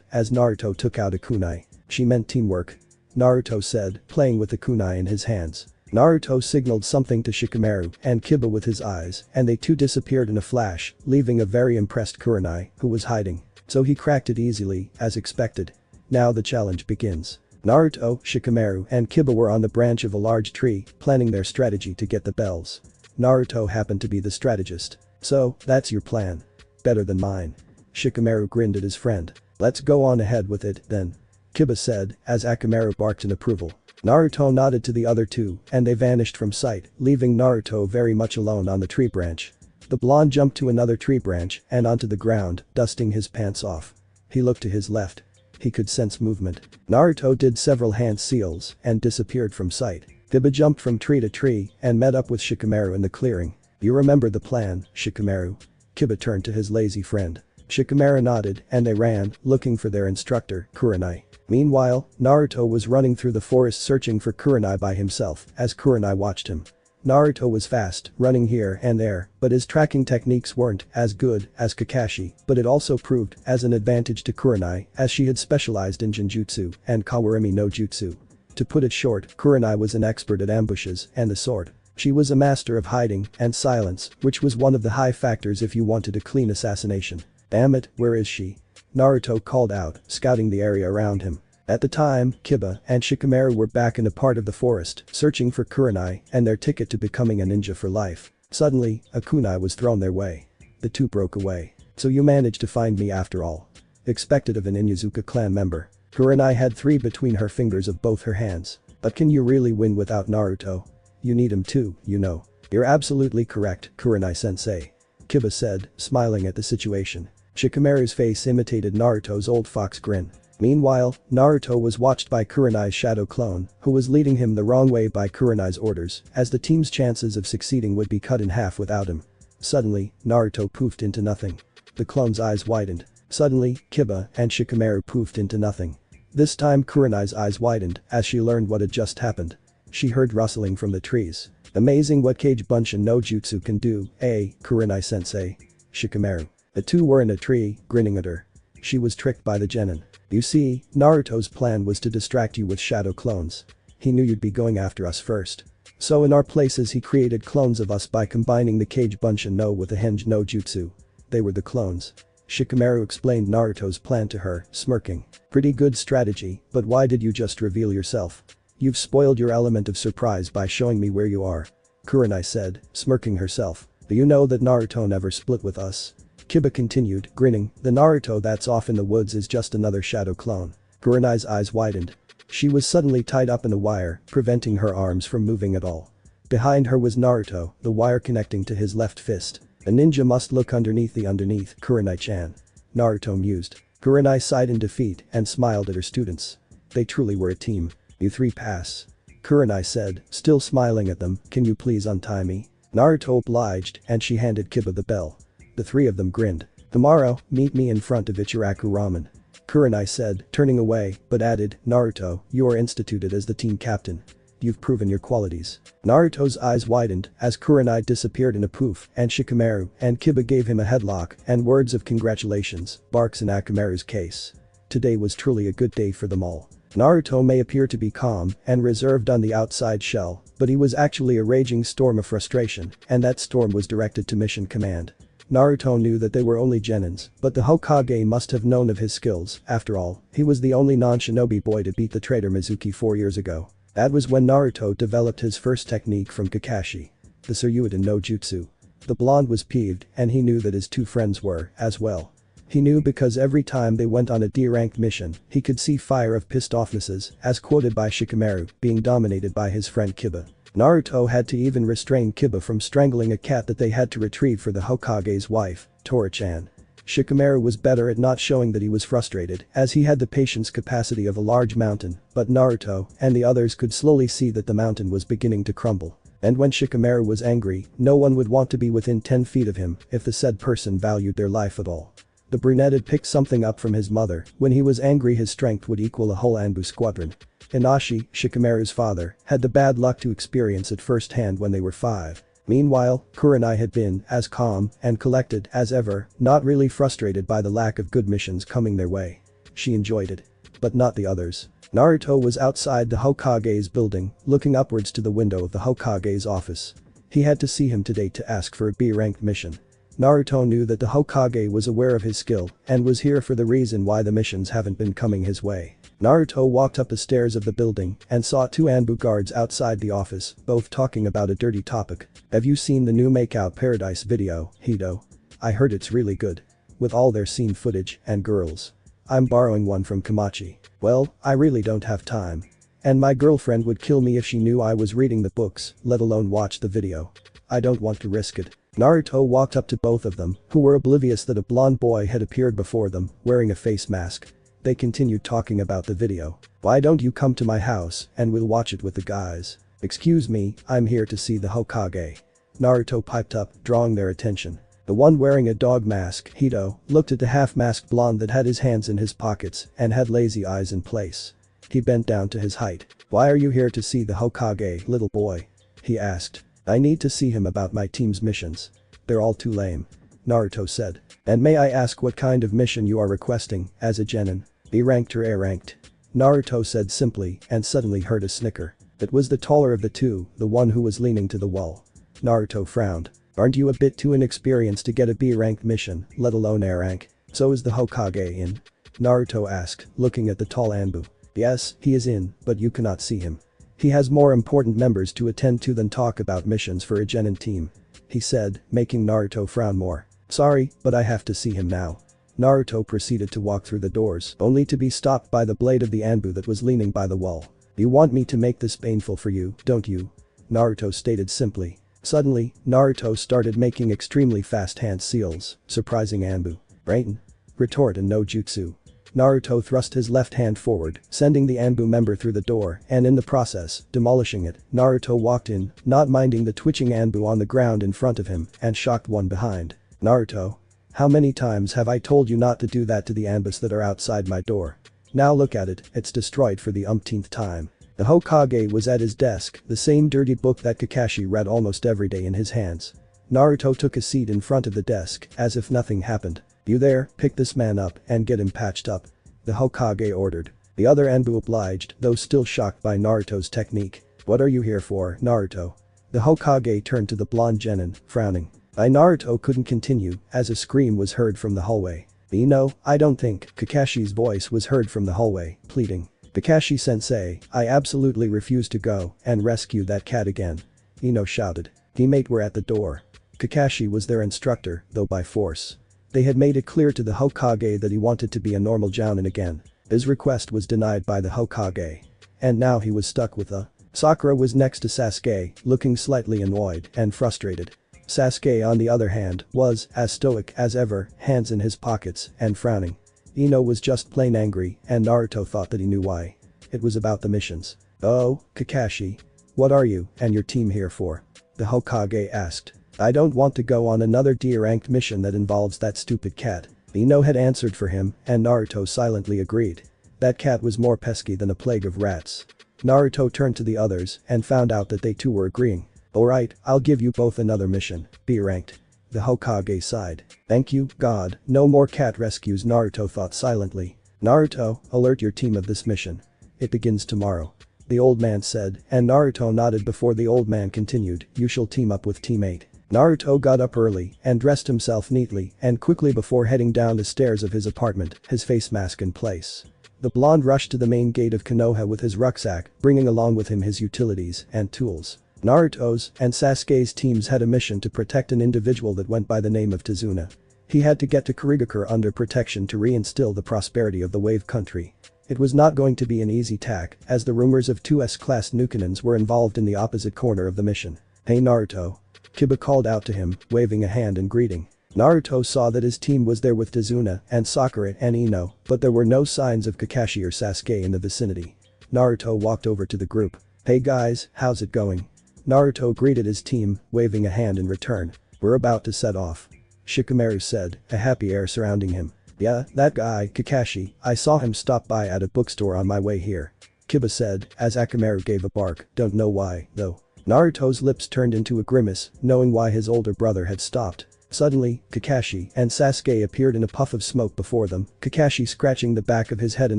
as Naruto took out a kunai. She meant teamwork. Naruto said, playing with the kunai in his hands. Naruto signaled something to Shikamaru and Kiba with his eyes and they too disappeared in a flash, leaving a very impressed Kurenai, who was hiding. So he cracked it easily, as expected. Now the challenge begins. Naruto, Shikamaru and Kiba were on the branch of a large tree, planning their strategy to get the bells. Naruto happened to be the strategist. So, that's your plan. Better than mine. Shikamaru grinned at his friend. Let's go on ahead with it, then. Kiba said, as Akamaru barked in approval. Naruto nodded to the other two, and they vanished from sight, leaving Naruto very much alone on the tree branch. The blonde jumped to another tree branch and onto the ground, dusting his pants off. He looked to his left. He could sense movement. Naruto did several hand seals and disappeared from sight. Kiba jumped from tree to tree and met up with Shikamaru in the clearing. You remember the plan, Shikamaru? Kiba turned to his lazy friend. Shikamaru nodded and they ran, looking for their instructor, Kurenai. Meanwhile, Naruto was running through the forest searching for Kurenai by himself as Kurenai watched him. Naruto was fast, running here and there, but his tracking techniques weren't as good as Kakashi, but it also proved as an advantage to Kurenai as she had specialized in Genjutsu and Kawarimi no Jutsu. To put it short, Kurenai was an expert at ambushes and the sword. She was a master of hiding and silence, which was one of the high factors if you wanted a clean assassination. Damn it, where is she? Naruto called out, scouting the area around him. At the time, Kiba and Shikamaru were back in a part of the forest, searching for Kurenai and their ticket to becoming a ninja for life. Suddenly, a kunai was thrown their way. The two broke away. So you managed to find me after all. Expected of an Inuzuka clan member. Kurenai had 3 between her fingers of both her hands. But can you really win without Naruto? You need him too, you know. You're absolutely correct, Kurenai-sensei. Kiba said, smiling at the situation. Shikamaru's face imitated Naruto's old fox grin. Meanwhile, Naruto was watched by Kurenai's shadow clone, who was leading him the wrong way by Kurenai's orders, as the team's chances of succeeding would be cut in half without him. Suddenly, Naruto poofed into nothing. The clone's eyes widened. Suddenly, Kiba and Shikamaru poofed into nothing. This time Kurenai's eyes widened as she learned what had just happened. She heard rustling from the trees. Amazing what Kage Bunshin no Jutsu can do, eh, Kurenai-sensei? Shikamaru. The two were in a tree, grinning at her. She was tricked by the genin. You see, Naruto's plan was to distract you with shadow clones. He knew you'd be going after us first. So in our places he created clones of us by combining the Kage Bunshin no with the Henge no Jutsu. They were the clones. Shikamaru explained Naruto's plan to her, smirking. Pretty good strategy, but why did you just reveal yourself? You've spoiled your element of surprise by showing me where you are. Kurenai said, smirking herself. Do you know that Naruto never split with us? Kiba continued, grinning, the Naruto that's off in the woods is just another shadow clone. Kurenai's eyes widened. She was suddenly tied up in a wire, preventing her arms from moving at all. Behind her was Naruto, the wire connecting to his left fist. A ninja must look underneath, Kurenai-chan. Naruto mused. Kurenai sighed in defeat and smiled at her students. They truly were a team. You three pass. Kurenai said, still smiling at them, can you please untie me? Naruto obliged and she handed Kiba the bell. The three of them grinned. Tomorrow, meet me in front of Ichiraku Ramen. Kurenai said, turning away, but added, Naruto, you are instituted as the team captain. You've proven your qualities. Naruto's eyes widened as Kurenai disappeared in a poof and Shikamaru and Kiba gave him a headlock and words of congratulations, barks in Akamaru's case. Today was truly a good day for them all. Naruto may appear to be calm and reserved on the outside shell, but he was actually a raging storm of frustration, and that storm was directed to Mission Command. Naruto knew that they were only genins, but the Hokage must have known of his skills, after all, he was the only non-shinobi boy to beat the traitor Mizuki 4 years ago. That was when Naruto developed his first technique from Kakashi. The Tsuryuiden no Jutsu. The blonde was peeved and he knew that his two friends were, as well. He knew because every time they went on a D-ranked mission, he could see fire of pissed offnesses, as quoted by Shikamaru, being dominated by his friend Kiba. Naruto had to even restrain Kiba from strangling a cat that they had to retrieve for the Hokage's wife, Tora-chan. Shikamaru was better at not showing that he was frustrated, as he had the patience capacity of a large mountain, but Naruto and the others could slowly see that the mountain was beginning to crumble. And when Shikamaru was angry, no one would want to be within 10 feet of him if the said person valued their life at all. The brunette had picked something up from his mother. When he was angry his strength would equal a whole Anbu squadron. Inoshi, Shikamaru's father, had the bad luck to experience it firsthand when they were 5. Meanwhile, Kurenai had been as calm and collected as ever, not really frustrated by the lack of good missions coming their way. She enjoyed it. But not the others. Naruto was outside the Hokage's building, looking upwards to the window of the Hokage's office. He had to see him today to ask for a B-ranked mission. Naruto knew that the Hokage was aware of his skill and was here for the reason why the missions haven't been coming his way. Naruto walked up the stairs of the building and saw 2 Anbu guards outside the office, both talking about a dirty topic. Have you seen the new Makeout Paradise video, Hito? I heard it's really good. With all their scene footage and girls. I'm borrowing one from Kamachi. Well, I really don't have time. And my girlfriend would kill me if she knew I was reading the books, let alone watch the video. I don't want to risk it. Naruto walked up to both of them, who were oblivious that a blonde boy had appeared before them, wearing a face mask. They continued talking about the video. Why don't you come to my house and we'll watch it with the guys? Excuse me, I'm here to see the Hokage. Naruto piped up, drawing their attention. The one wearing a dog mask, Hito, looked at the half-masked blonde that had his hands in his pockets and had lazy eyes in place. He bent down to his height. Why are you here to see the Hokage, little boy? He asked. I need to see him about my team's missions. They're all too lame. Naruto said. And may I ask what kind of mission you are requesting, as a genin? B-ranked or A-ranked? Naruto said simply and suddenly heard a snicker. It was the taller of the two, the one who was leaning to the wall. Naruto frowned. Aren't you a bit too inexperienced to get a B-ranked mission, let alone A-rank? So is the Hokage in? Naruto asked, looking at the tall Anbu. Yes, he is in, but you cannot see him. He has more important members to attend to than talk about missions for a genin team. He said, making Naruto frown more. Sorry, but I have to see him now. Naruto proceeded to walk through the doors, only to be stopped by the blade of the Anbu that was leaning by the wall. You want me to make this painful for you, don't you? Naruto stated simply. Suddenly, Naruto started making extremely fast hand seals, surprising Anbu. Brain? Retort and no jutsu. Naruto thrust his left hand forward, sending the Anbu member through the door and in the process, demolishing it. Naruto walked in, not minding the twitching Anbu on the ground in front of him and shocked one behind. Naruto. How many times have I told you not to do that to the Anbus that are outside my door? Now look at it, it's destroyed for the umpteenth time. The Hokage was at his desk, the same dirty book that Kakashi read almost every day in his hands. Naruto took a seat in front of the desk, as if nothing happened. You there, pick this man up and get him patched up. The Hokage ordered. The other Anbu obliged, though still shocked by Naruto's technique. What are you here for, Naruto? The Hokage turned to the blonde genin, frowning. Naruto couldn't continue, as a scream was heard from the hallway. I don't think, Kakashi's voice was heard from the hallway, pleading. Kakashi sensei, I absolutely refuse to go and rescue that cat again. Ino shouted. Teammate were at the door. Kakashi was their instructor, though by force. They had made it clear to the Hokage that he wanted to be a normal jounin again. His request was denied by the Hokage. And now he was stuck with a. Sakura was next to Sasuke, looking slightly annoyed and frustrated. Sasuke on the other hand, was as stoic as ever, hands in his pockets and frowning. Ino was just plain angry and Naruto thought that he knew why. It was about the missions. Oh, Kakashi. What are you and your team here for? The Hokage asked. I don't want to go on another D-ranked mission that involves that stupid cat. Ino had answered for him and Naruto silently agreed. That cat was more pesky than a plague of rats. Naruto turned to the others and found out that they too were agreeing. Alright, I'll give you both another mission, B-ranked. The Hokage sighed. Thank you, God, no more cat rescues, Naruto thought silently. Naruto, alert your team of this mission. It begins tomorrow. The old man said, and Naruto nodded before the old man continued, you shall team up with Team 8. Naruto got up early and dressed himself neatly and quickly before heading down the stairs of his apartment, his face mask in place. The blonde rushed to the main gate of Konoha with his rucksack, bringing along with him his utilities and tools. Naruto's and Sasuke's teams had a mission to protect an individual that went by the name of Tazuna. He had to get to Kurigakure under protection to reinstill the prosperity of the Wave Country. It was not going to be an easy task, as the rumors of 2S-class Nukanins were involved in the opposite corner of the mission. Hey Naruto. Kiba called out to him, waving a hand in greeting. Naruto saw that his team was there with Tazuna and Sakura and Ino, but there were no signs of Kakashi or Sasuke in the vicinity. Naruto walked over to the group. Hey guys, how's it going? Naruto greeted his team, waving a hand in return. We're about to set off. Shikamaru said, a happy air surrounding him. Yeah, that guy, Kakashi, I saw him stop by at a bookstore on my way here. Kiba said, as Akamaru gave a bark, don't know why, though. Naruto's lips turned into a grimace, knowing why his older brother had stopped. Suddenly, Kakashi and Sasuke appeared in a puff of smoke before them, Kakashi scratching the back of his head in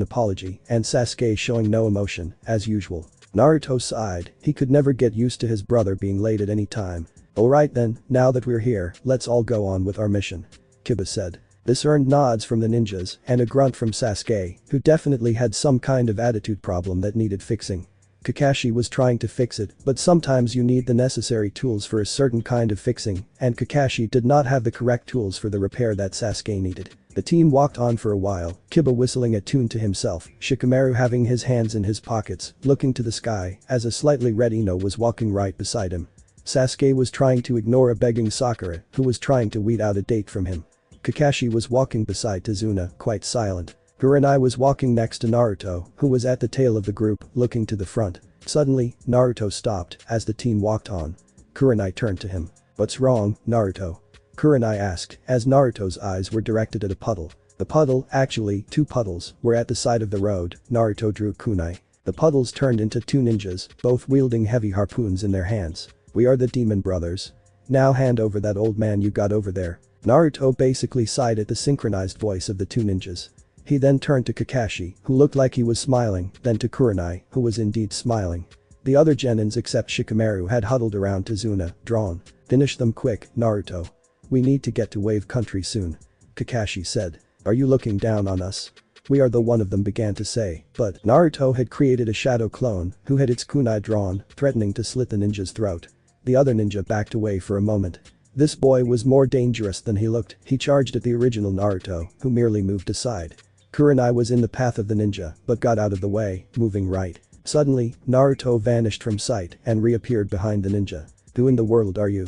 apology and Sasuke showing no emotion, as usual. Naruto sighed, he could never get used to his brother being late at any time. Alright then, now that we're here, let's all go on with our mission. Kiba said. This earned nods from the ninjas and a grunt from Sasuke, who definitely had some kind of attitude problem that needed fixing. Kakashi was trying to fix it, but sometimes you need the necessary tools for a certain kind of fixing, and Kakashi did not have the correct tools for the repair that Sasuke needed. The team walked on for a while, Kiba whistling a tune to himself, Shikamaru having his hands in his pockets, looking to the sky, as a slightly red Ino was walking right beside him. Sasuke was trying to ignore a begging Sakura, who was trying to weed out a date from him. Kakashi was walking beside Tazuna, quite silent. Kurenai was walking next to Naruto, who was at the tail of the group, looking to the front. Suddenly, Naruto stopped, as the team walked on. Kurenai turned to him. What's wrong, Naruto? Kurenai asked, as Naruto's eyes were directed at a puddle. The puddle, actually, two puddles, were at the side of the road. Naruto drew kunai. The puddles turned into two ninjas, both wielding heavy harpoons in their hands. We are the demon brothers. Now hand over that old man you got over there. Naruto basically sighed at the synchronized voice of the two ninjas. He then turned to Kakashi, who looked like he was smiling, then to Kurenai, who was indeed smiling. The other genins except Shikamaru had huddled around Tazuna, drawn. Finish them quick, Naruto. We need to get to Wave Country soon. Kakashi said. Are you looking down on us? We are, the one of them began to say, but Naruto had created a shadow clone who had its kunai drawn, threatening to slit the ninja's throat. The other ninja backed away for a moment. This boy was more dangerous than he looked. He charged at the original Naruto, who merely moved aside. Kurenai was in the path of the ninja, but got out of the way, moving right. Suddenly, Naruto vanished from sight and reappeared behind the ninja. Who in the world are you?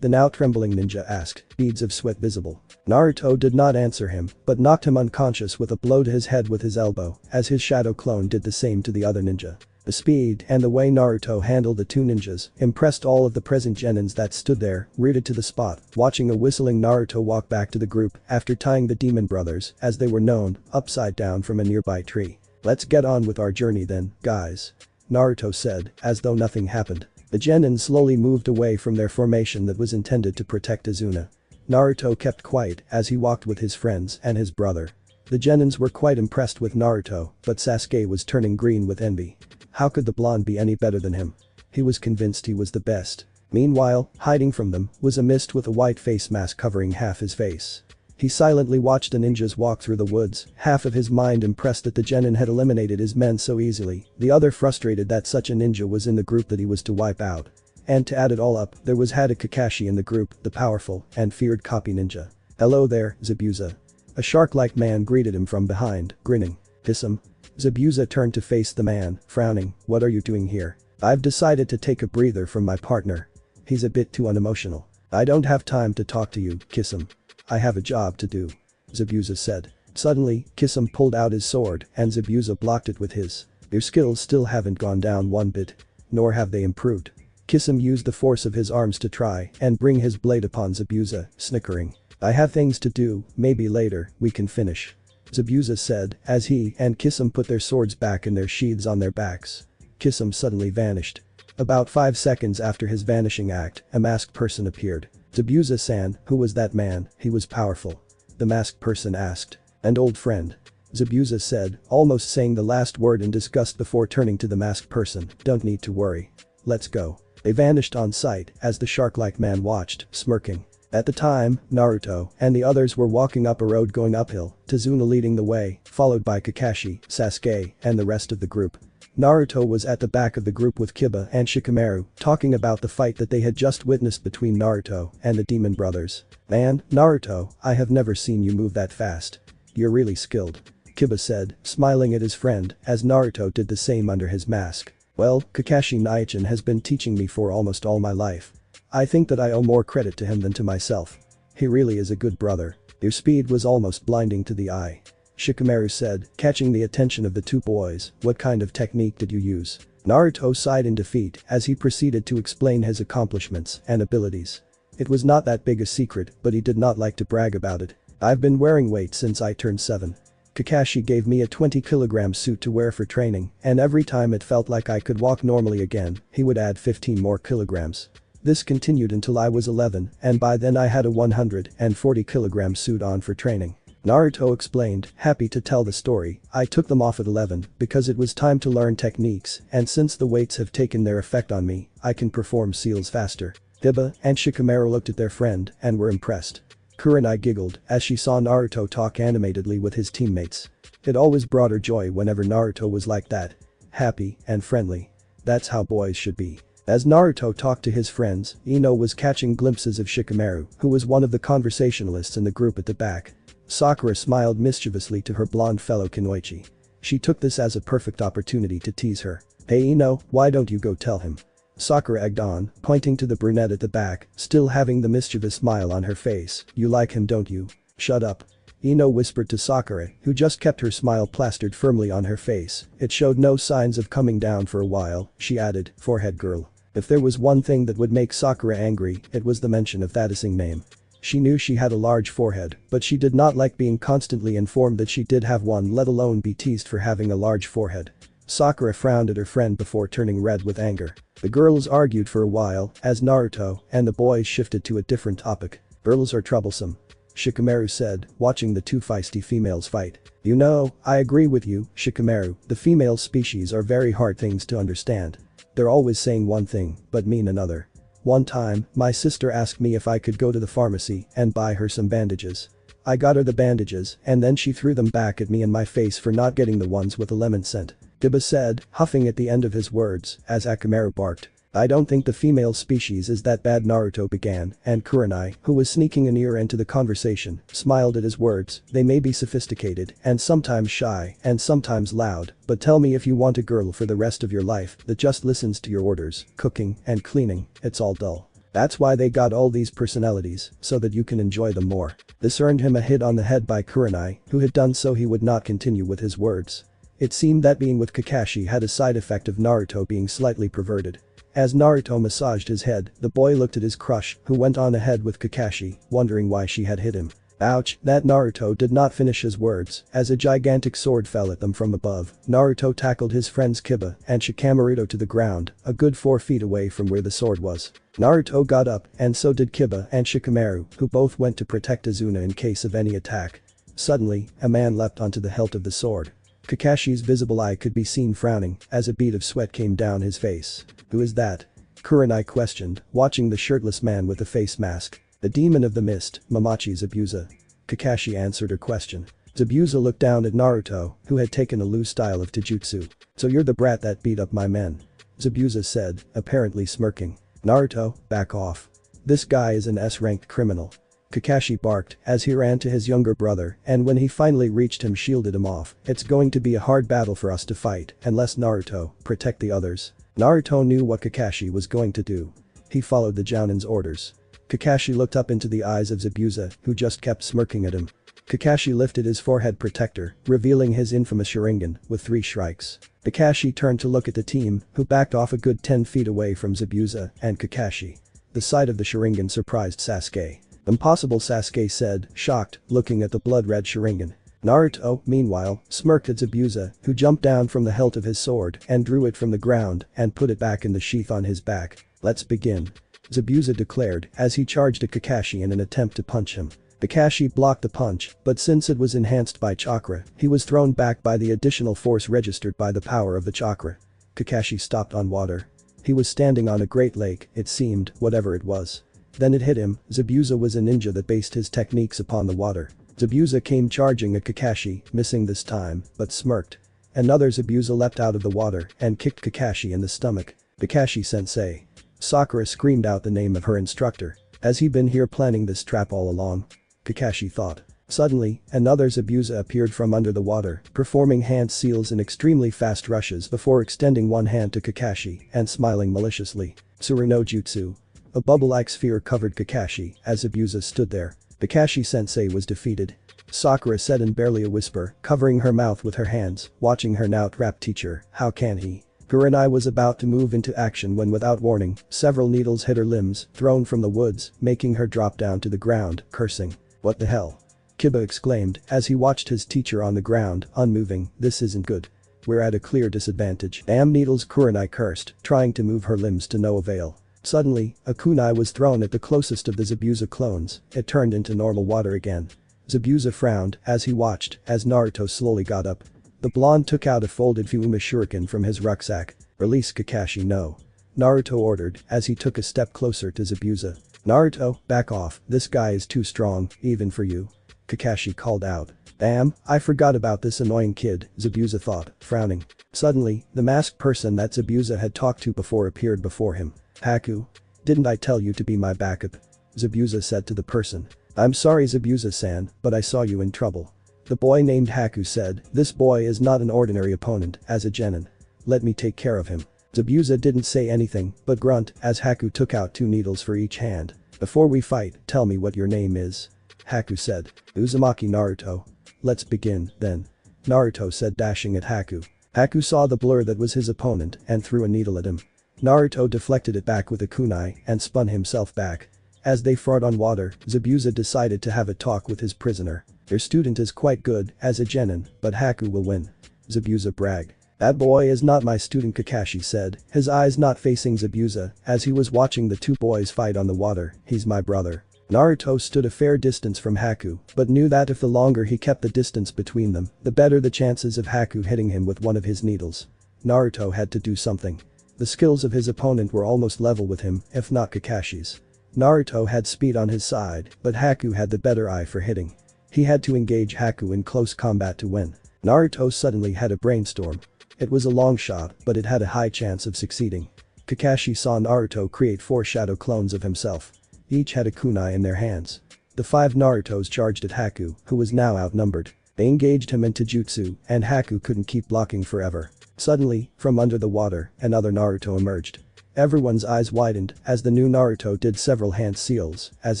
The now trembling ninja asked, beads of sweat visible. Naruto did not answer him, but knocked him unconscious with a blow to his head with his elbow, as his shadow clone did the same to the other ninja. The speed and the way Naruto handled the two ninjas impressed all of the present genins that stood there, rooted to the spot, watching a whistling Naruto walk back to the group after tying the demon brothers, as they were known, upside down from a nearby tree. Let's get on with our journey then, guys. Naruto said, as though nothing happened. The genin slowly moved away from their formation that was intended to protect Izuna. Naruto kept quiet as he walked with his friends and his brother. The genins were quite impressed with Naruto, but Sasuke was turning green with envy. How could the blonde be any better than him? He was convinced he was the best. Meanwhile, hiding from them was a mist with a white face mask covering half his face. He silently watched the ninjas walk through the woods, half of his mind impressed that the genin had eliminated his men so easily, the other frustrated that such a ninja was in the group that he was to wipe out. And to add it all up, there was Haku Kakashi in the group, the powerful and feared Copy Ninja. Hello there, Zabuza. A shark-like man greeted him from behind, grinning. Kisame. Zabuza turned to face the man, frowning, what are you doing here? I've decided to take a breather from my partner. He's a bit too unemotional. I don't have time to talk to you, Kisame. I have a job to do. Zabuza said. Suddenly, Kisame pulled out his sword and Zabuza blocked it with his. Your skills still haven't gone down one bit. Nor have they improved. Kisame used the force of his arms to try and bring his blade upon Zabuza, snickering. I have things to do, maybe later, we can finish. Zabuza said, as he and Kisame put their swords back in their sheaths on their backs. Kisame suddenly vanished. About 5 seconds after his vanishing act, a masked person appeared. Zabuza-san, who was that man? He was powerful. The masked person asked. An old friend. Zabuza said, almost saying the last word in disgust before turning to the masked person, don't need to worry. Let's go. They vanished on sight as the shark-like man watched, smirking. At the time, Naruto and the others were walking up a road going uphill, Izuna leading the way, followed by Kakashi, Sasuke, and the rest of the group. Naruto was at the back of the group with Kiba and Shikamaru, talking about the fight that they had just witnessed between Naruto and the demon brothers. Man, Naruto, I have never seen you move that fast. You're really skilled. Kiba said, smiling at his friend, as Naruto did the same under his mask. Well, Kakashi Naichin has been teaching me for almost all my life. I think that I owe more credit to him than to myself. He really is a good brother. Your speed was almost blinding to the eye. Shikamaru said, catching the attention of the two boys, what kind of technique did you use? Naruto sighed in defeat as he proceeded to explain his accomplishments and abilities. It was not that big a secret, but he did not like to brag about it. I've been wearing weight since I turned 7. Kakashi gave me a 20-kilogram suit to wear for training, and every time it felt like I could walk normally again, he would add 15 more kilograms. This continued until I was 11, and by then I had a 140-kilogram suit on for training. Naruto explained, happy to tell the story, I took them off at 11 because it was time to learn techniques, and since the weights have taken their effect on me, I can perform seals faster. Kiba and Shikamaru looked at their friend and were impressed. Kurenai giggled as she saw Naruto talk animatedly with his teammates. It always brought her joy whenever Naruto was like that. Happy and friendly. That's how boys should be. As Naruto talked to his friends, Ino was catching glimpses of Shikamaru, who was one of the conversationalists in the group at the back. Sakura smiled mischievously to her blonde fellow Kunoichi. She took this as a perfect opportunity to tease her. Hey Ino, why don't you go tell him? Sakura egged on, pointing to the brunette at the back, still having the mischievous smile on her face. You like him, don't you? Shut up. Ino whispered to Sakura, who just kept her smile plastered firmly on her face. It showed no signs of coming down for a while, she added, forehead girl. If there was one thing that would make Sakura angry, it was the mention of that name. She knew she had a large forehead, but she did not like being constantly informed that she did have one, let alone be teased for having a large forehead. Sakura frowned at her friend before turning red with anger. The girls argued for a while as Naruto and the boys shifted to a different topic. Girls are troublesome. Shikamaru said, watching the two feisty females fight. You know, I agree with you, Shikamaru, the female species are very hard things to understand. They're always saying one thing, but mean another. One time, my sister asked me if I could go to the pharmacy and buy her some bandages. I got her the bandages and then she threw them back at me in my face for not getting the ones with a lemon scent. Kiba said, huffing at the end of his words, as Akamaru barked. I don't think the female species is that bad, Naruto began, and Kurenai, who was sneaking an ear into the conversation, smiled at his words. They may be sophisticated and sometimes shy and sometimes loud, but tell me if you want a girl for the rest of your life that just listens to your orders, cooking and cleaning, it's all dull. That's why they got all these personalities, so that you can enjoy them more. This earned him a hit on the head by Kurenai, who had done so he would not continue with his words. It seemed that being with Kakashi had a side effect of Naruto being slightly perverted. As Naruto massaged his head, the boy looked at his crush, who went on ahead with Kakashi, wondering why she had hit him. Ouch, that Naruto did not finish his words, as a gigantic sword fell at them from above. Naruto tackled his friends Kiba and Shikamaru to the ground, a good 4 feet away from where the sword was. Naruto got up, and so did Kiba and Shikamaru, who both went to protect Azuna in case of any attack. Suddenly, a man leapt onto the hilt of the sword. Kakashi's visible eye could be seen frowning, as a bead of sweat came down his face. Who is that? Kurenai questioned, watching the shirtless man with the face mask. The demon of the mist, Mamachi Zabuza. Kakashi answered her question. Zabuza looked down at Naruto, who had taken a loose style of taijutsu. So you're the brat that beat up my men. Zabuza said, apparently smirking. Naruto, back off. This guy is an S-ranked criminal. Kakashi barked as he ran to his younger brother, and when he finally reached him shielded him off. It's going to be a hard battle for us to fight, unless Naruto, protect the others. Naruto knew what Kakashi was going to do. He followed the Jounin's orders. Kakashi looked up into the eyes of Zabuza, who just kept smirking at him. Kakashi lifted his forehead protector, revealing his infamous Sharingan, with 3 strikes. Kakashi turned to look at the team, who backed off a good 10 feet away from Zabuza and Kakashi. The sight of the Sharingan surprised Sasuke. Impossible, Sasuke said, shocked, looking at the blood-red Sharingan. Naruto, meanwhile, smirked at Zabuza, who jumped down from the hilt of his sword and drew it from the ground and put it back in the sheath on his back. Let's begin. Zabuza declared as he charged at Kakashi in an attempt to punch him. Kakashi blocked the punch, but since it was enhanced by Chakra, he was thrown back by the additional force registered by the power of the Chakra. Kakashi stopped on water. He was standing on a great lake, it seemed, whatever it was. Then it hit him. Zabuza was a ninja that based his techniques upon the water. Zabuza came charging at Kakashi, missing this time, but smirked. Another Zabuza leapt out of the water and kicked Kakashi in the stomach. Kakashi sensei. Sakura screamed out the name of her instructor. Has he been here planning this trap all along? Kakashi thought. Suddenly, another Zabuza appeared from under the water, performing hand seals in extremely fast rushes before extending one hand to Kakashi and smiling maliciously. Tsuru no Jutsu. A bubble-like sphere covered Kakashi as Zabuza stood there. Kakashi-sensei was defeated. Sakura said in barely a whisper, covering her mouth with her hands, watching her now trapped teacher. How can he? Kurenai was about to move into action when without warning, several needles hit her limbs, thrown from the woods, making her drop down to the ground, cursing. What the hell? Kiba exclaimed as he watched his teacher on the ground, unmoving. This isn't good. We're at a clear disadvantage. Damn needles, Kurenai cursed, trying to move her limbs to no avail. Suddenly, a kunai was thrown at the closest of the Zabuza clones. It turned into normal water again. Zabuza frowned as he watched as Naruto slowly got up. The blonde took out a folded Fuma shuriken from his rucksack. Release Kakashi, no. Naruto ordered as he took a step closer to Zabuza. Naruto, back off, this guy is too strong, even for you. Kakashi called out. Damn, I forgot about this annoying kid, Zabuza thought, frowning. Suddenly, the masked person that Zabuza had talked to before appeared before him. Haku? Didn't I tell you to be my backup? Zabuza said to the person. I'm sorry Zabuza-san, but I saw you in trouble. The boy named Haku said, this boy is not an ordinary opponent, as a genin. Let me take care of him. Zabuza didn't say anything, but grunt as Haku took out 2 needles for each hand. Before we fight, tell me what your name is. Haku said. Uzumaki Naruto. Let's begin, then. Naruto said, dashing at Haku. Haku saw the blur that was his opponent and threw a needle at him. Naruto deflected it back with a kunai and spun himself back. As they fought on water, Zabuza decided to have a talk with his prisoner. Your student is quite good as a genin, but Haku will win. Zabuza bragged. That boy is not my student, Kakashi said, his eyes not facing Zabuza as he was watching the 2 boys fight on the water. He's my brother. Naruto stood a fair distance from Haku, but knew that if the longer he kept the distance between them, the better the chances of Haku hitting him with one of his needles. Naruto had to do something. The skills of his opponent were almost level with him, if not Kakashi's. Naruto had speed on his side, but Haku had the better eye for hitting. He had to engage Haku in close combat to win. Naruto suddenly had a brainstorm. It was a long shot, but it had a high chance of succeeding. Kakashi saw Naruto create 4 shadow clones of himself. Each had a kunai in their hands. The 5 Narutos charged at Haku, who was now outnumbered. They engaged him in taijutsu, and Haku couldn't keep blocking forever. Suddenly, from under the water, another Naruto emerged. Everyone's eyes widened as the new Naruto did several hand seals, as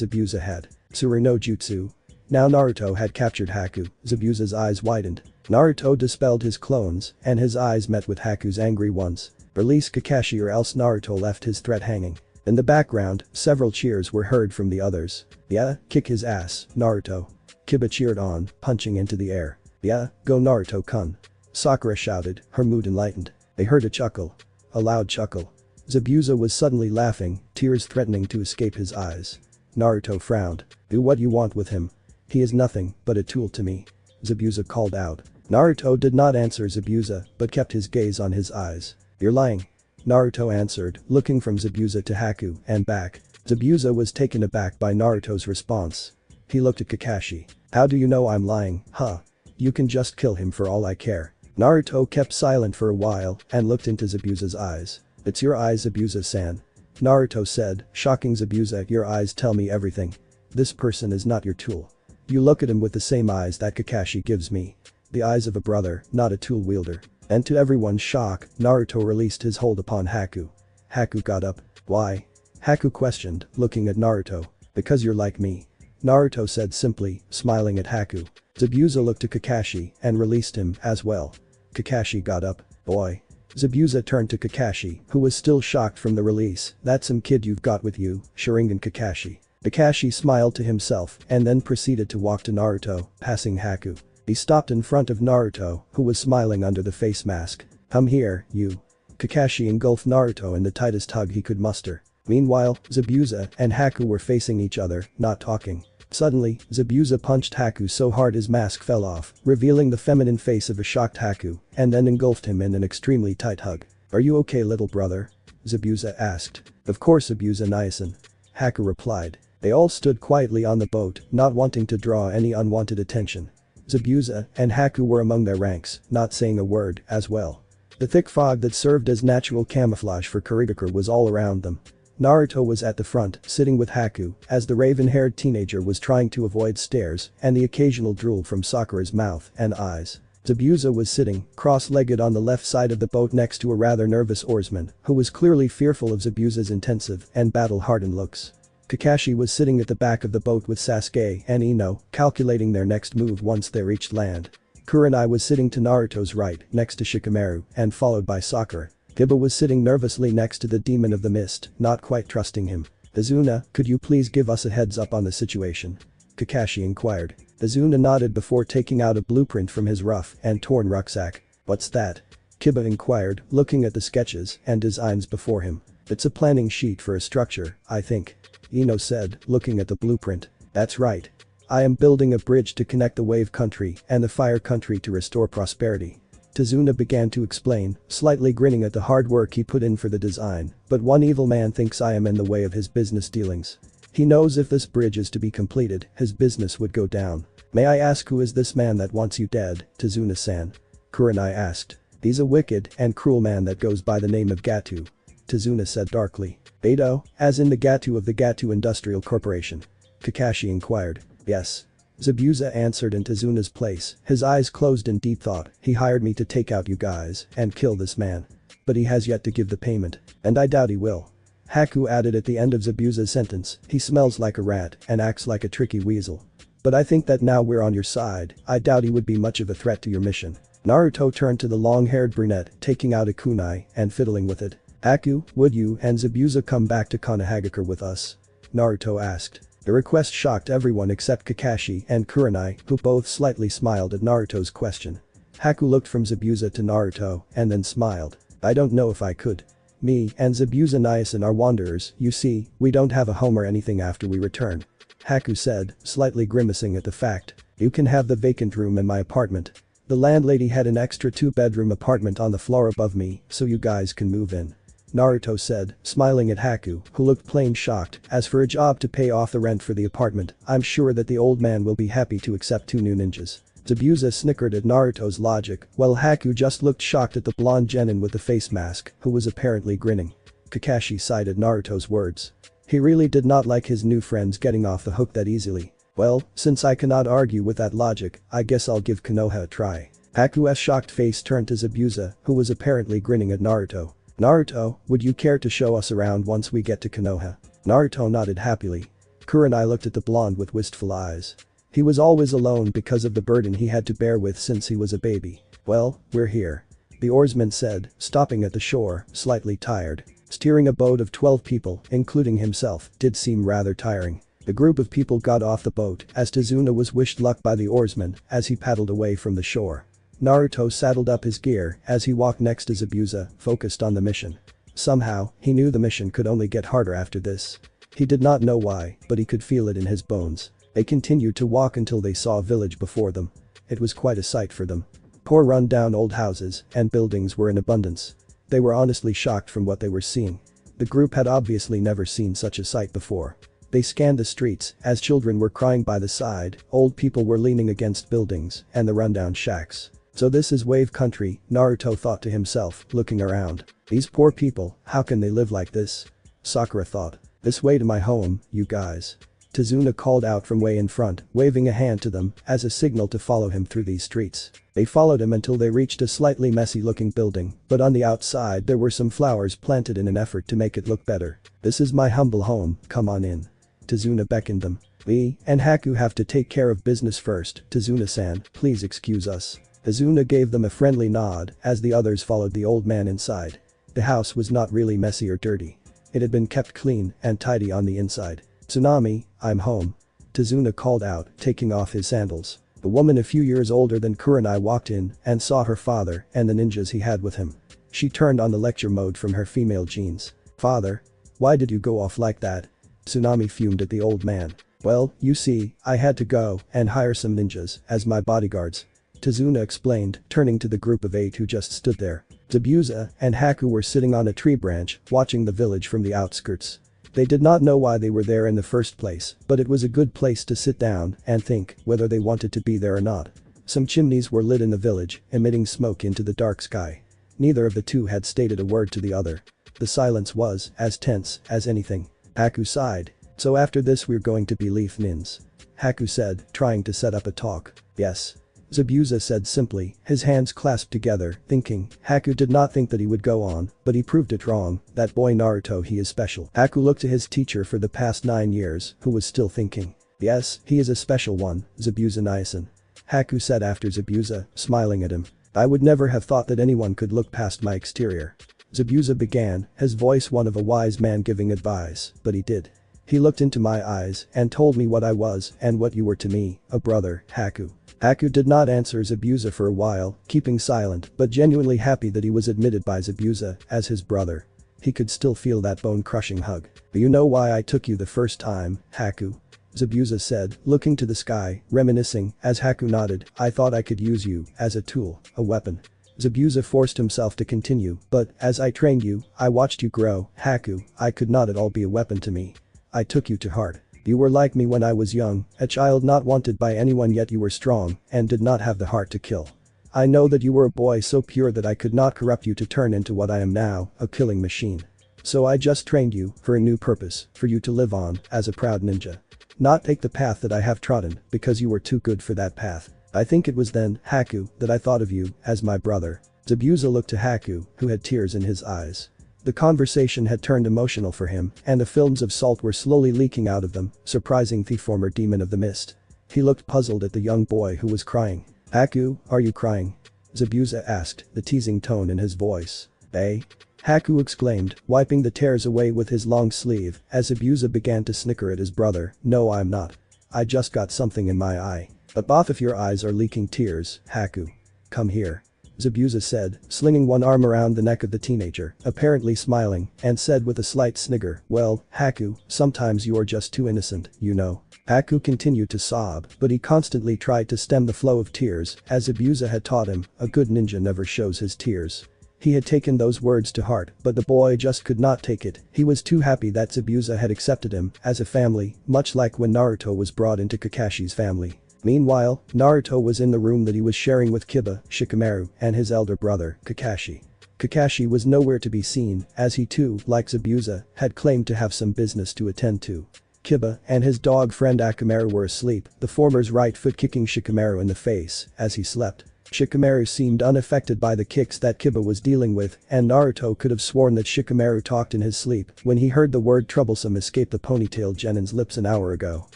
Zabuza had. Tsuru no Jutsu. Now Naruto had captured Haku, Zabuza's eyes widened. Naruto dispelled his clones, and his eyes met with Haku's angry ones. Release Kakashi or else Naruto left his threat hanging. In the background, several cheers were heard from the others. Yeah, kick his ass, Naruto. Kiba cheered on, punching into the air. Yeah, go Naruto-kun. Sakura shouted, her mood enlightened. They heard a chuckle. A loud chuckle. Zabuza was suddenly laughing, tears threatening to escape his eyes. Naruto frowned. Do what you want with him. He is nothing but a tool to me. Zabuza called out. Naruto did not answer Zabuza, but kept his gaze on his eyes. You're lying. Naruto answered, looking from Zabuza to Haku and back. Zabuza was taken aback by Naruto's response. He looked at Kakashi. How do you know I'm lying, huh? You can just kill him for all I care. Naruto kept silent for a while and looked into Zabuza's eyes. It's your eyes, Zabuza-san. Naruto said, shocking Zabuza, your eyes tell me everything. This person is not your tool. You look at him with the same eyes that Kakashi gives me. The eyes of a brother, not a tool wielder. And to everyone's shock, Naruto released his hold upon Haku. Haku got up. Why? Haku questioned, looking at Naruto. Because you're like me. Naruto said simply, smiling at Haku. Zabuza looked to Kakashi and released him as well. Kakashi got up. Boy. Zabuza turned to Kakashi, who was still shocked from the release. That's some kid you've got with you, Sharingan Kakashi. Kakashi smiled to himself and then proceeded to walk to Naruto, passing Haku. He stopped in front of Naruto, who was smiling under the face mask. Come here, you. Kakashi engulfed Naruto in the tightest hug he could muster. Meanwhile, Zabuza and Haku were facing each other, not talking. Suddenly, Zabuza punched Haku so hard his mask fell off, revealing the feminine face of a shocked Haku, and then engulfed him in an extremely tight hug. Are you okay, little brother? Zabuza asked. Of course, Zabuza-san. Haku replied. They all stood quietly on the boat, not wanting to draw any unwanted attention. Zabuza and Haku were among their ranks, not saying a word, as well. The thick fog that served as natural camouflage for Kurigakure was all around them. Naruto was at the front, sitting with Haku, as the raven-haired teenager was trying to avoid stares and the occasional drool from Sakura's mouth and eyes. Zabuza was sitting, cross-legged on the left side of the boat next to a rather nervous oarsman, who was clearly fearful of Zabuza's intensive and battle-hardened looks. Kakashi was sitting at the back of the boat with Sasuke and Ino, calculating their next move once they reached land. Kurenai was sitting to Naruto's right, next to Shikamaru, and followed by Sakura. Kiba was sitting nervously next to the demon of the mist, not quite trusting him. Izuna, could you please give us a heads up on the situation? Kakashi inquired. Izuna nodded before taking out a blueprint from his rough and torn rucksack. What's that? Kiba inquired, looking at the sketches and designs before him. It's a planning sheet for a structure, I think. Ino said, looking at the blueprint. That's right. I am building a bridge to connect the wave country and the fire country to restore prosperity. Tazuna began to explain, slightly grinning at the hard work he put in for the design, but one evil man thinks I am in the way of his business dealings. He knows if this bridge is to be completed, his business would go down. May I ask who is this man that wants you dead, Tazuna-san? Kurenai asked. He's a wicked and cruel man that goes by the name of Gatu. Tazuna said darkly. Beto, as in the Gatu of the Gatu Industrial Corporation. Kakashi inquired. Yes. Zabuza answered in Tazuna's place, his eyes closed in deep thought. He hired me to take out you guys and kill this man. But he has yet to give the payment, and I doubt he will. Haku added at the end of Zabuza's sentence, he smells like a rat and acts like a tricky weasel. But I think that now we're on your side, I doubt he would be much of a threat to your mission. Naruto turned to the long-haired brunette, taking out a kunai and fiddling with it. Haku, would you and Zabuza come back to Konohagakure with us? Naruto asked. The request shocked everyone except Kakashi and Kurenai, who both slightly smiled at Naruto's question. Haku looked from Zabuza to Naruto and then smiled. I don't know if I could. Me and Zabuza-san are wanderers, you see, we don't have a home or anything after we return. Haku said, slightly grimacing at the fact. You can have the vacant room in my apartment. The landlady had an extra 2-bedroom apartment on the floor above me, so you guys can move in. Naruto said, smiling at Haku, who looked plain shocked. As for a job to pay off the rent for the apartment, I'm sure that the old man will be happy to accept 2 new ninjas. Zabuza snickered at Naruto's logic, while Haku just looked shocked at the blonde genin with the face mask, who was apparently grinning. Kakashi sighed at Naruto's words. He really did not like his new friends getting off the hook that easily. Well, since I cannot argue with that logic, I guess I'll give Konoha a try. Haku's shocked face turned to Zabuza, who was apparently grinning at Naruto. Naruto, would you care to show us around once we get to Konoha? Naruto nodded happily. Kurenai looked at the blonde with wistful eyes. He was always alone because of the burden he had to bear with since he was a baby. Well, we're here. The oarsman said, stopping at the shore, slightly tired. Steering a boat of 12 people, including himself, did seem rather tiring. The group of people got off the boat as Tazuna was wished luck by the oarsman as he paddled away from the shore. Naruto saddled up his gear as he walked next to Zabuza, focused on the mission. Somehow, he knew the mission could only get harder after this. He did not know why, but he could feel it in his bones. They continued to walk until they saw a village before them. It was quite a sight for them. Poor run-down old houses and buildings were in abundance. They were honestly shocked from what they were seeing. The group had obviously never seen such a sight before. They scanned the streets as children were crying by the side, old people were leaning against buildings, and the rundown shacks. So this is wave country, Naruto thought to himself, looking around. These poor people, how can they live like this? Sakura thought. This way to my home, you guys. Tazuna called out from way in front, waving a hand to them as a signal to follow him through these streets. They followed him until they reached a slightly messy-looking building, but on the outside there were some flowers planted in an effort to make it look better. This is my humble home, come on in. Tazuna beckoned them. We and Haku have to take care of business first, Tazuna-san, please excuse us. Tazuna gave them a friendly nod as the others followed the old man inside. The house was not really messy or dirty. It had been kept clean and tidy on the inside. Tsunami, I'm home. Tazuna called out, taking off his sandals. The woman a few years older than Kurenai walked in and saw her father and the ninjas he had with him. She turned on the lecture mode from her female genes. Father? Why did you go off like that? Tsunami fumed at the old man. Well, you see, I had to go and hire some ninjas as my bodyguards. Tazuna explained, turning to the group of 8 who just stood there. Zabuza and Haku were sitting on a tree branch, watching the village from the outskirts. They did not know why they were there in the first place, but it was a good place to sit down and think whether they wanted to be there or not. Some chimneys were lit in the village, emitting smoke into the dark sky. Neither of the two had stated a word to the other. The silence was as tense as anything. Haku sighed. So after this we're going to be leaf nins. Haku said, trying to set up a talk. Yes. Zabuza said simply, his hands clasped together, thinking. Haku did not think that he would go on, but he proved it wrong. That boy Naruto, he is special. Haku looked to his teacher for the past 9 years, who was still thinking. Yes, he is a special one, Zabuza-san. Haku said after Zabuza, smiling at him. I would never have thought that anyone could look past my exterior. Zabuza began, his voice one of a wise man giving advice, but he did. He looked into my eyes and told me what I was and what you were to me, a brother, Haku. Haku did not answer Zabuza for a while, keeping silent but genuinely happy that he was admitted by Zabuza as his brother. He could still feel that bone-crushing hug. Do you know why I took you the first time, Haku? Zabuza said, looking to the sky, reminiscing, as Haku nodded, I thought I could use you as a tool, a weapon. Zabuza forced himself to continue, but as I trained you, I watched you grow, Haku, I could not at all be a weapon to me. I took you to heart. You were like me when I was young, a child not wanted by anyone, yet you were strong and did not have the heart to kill. I know that you were a boy so pure that I could not corrupt you to turn into what I am now, a killing machine. So I just trained you for a new purpose, for you to live on as a proud ninja. Not take the path that I have trodden because you were too good for that path. I think it was then, Haku, that I thought of you as my brother. Zabuza looked to Haku, who had tears in his eyes. The conversation had turned emotional for him, and the films of salt were slowly leaking out of them, surprising the former demon of the mist. He looked puzzled at the young boy who was crying. Haku, are you crying? Zabuza asked, the teasing tone in his voice. Eh? Haku exclaimed, wiping the tears away with his long sleeve, as Zabuza began to snicker at his brother. No, I'm not. I just got something in my eye. But both of your eyes are leaking tears, Haku. Come here. Zabuza said, slinging one arm around the neck of the teenager, apparently smiling, and said with a slight snigger, well, Haku, sometimes you are just too innocent, you know. Haku continued to sob, but he constantly tried to stem the flow of tears, as Zabuza had taught him, a good ninja never shows his tears. He had taken those words to heart, but the boy just could not take it. He was too happy that Zabuza had accepted him as a family, much like when Naruto was brought into Kakashi's family. Meanwhile, Naruto was in the room that he was sharing with Kiba, Shikamaru, and his elder brother, Kakashi. Kakashi was nowhere to be seen, as he too, like Zabuza, had claimed to have some business to attend to. Kiba and his dog friend Akamaru were asleep, the former's right foot kicking Shikamaru in the face as he slept. Shikamaru seemed unaffected by the kicks that Kiba was dealing with, and Naruto could have sworn that Shikamaru talked in his sleep when he heard the word troublesome escape the ponytailed Genin's lips an hour ago.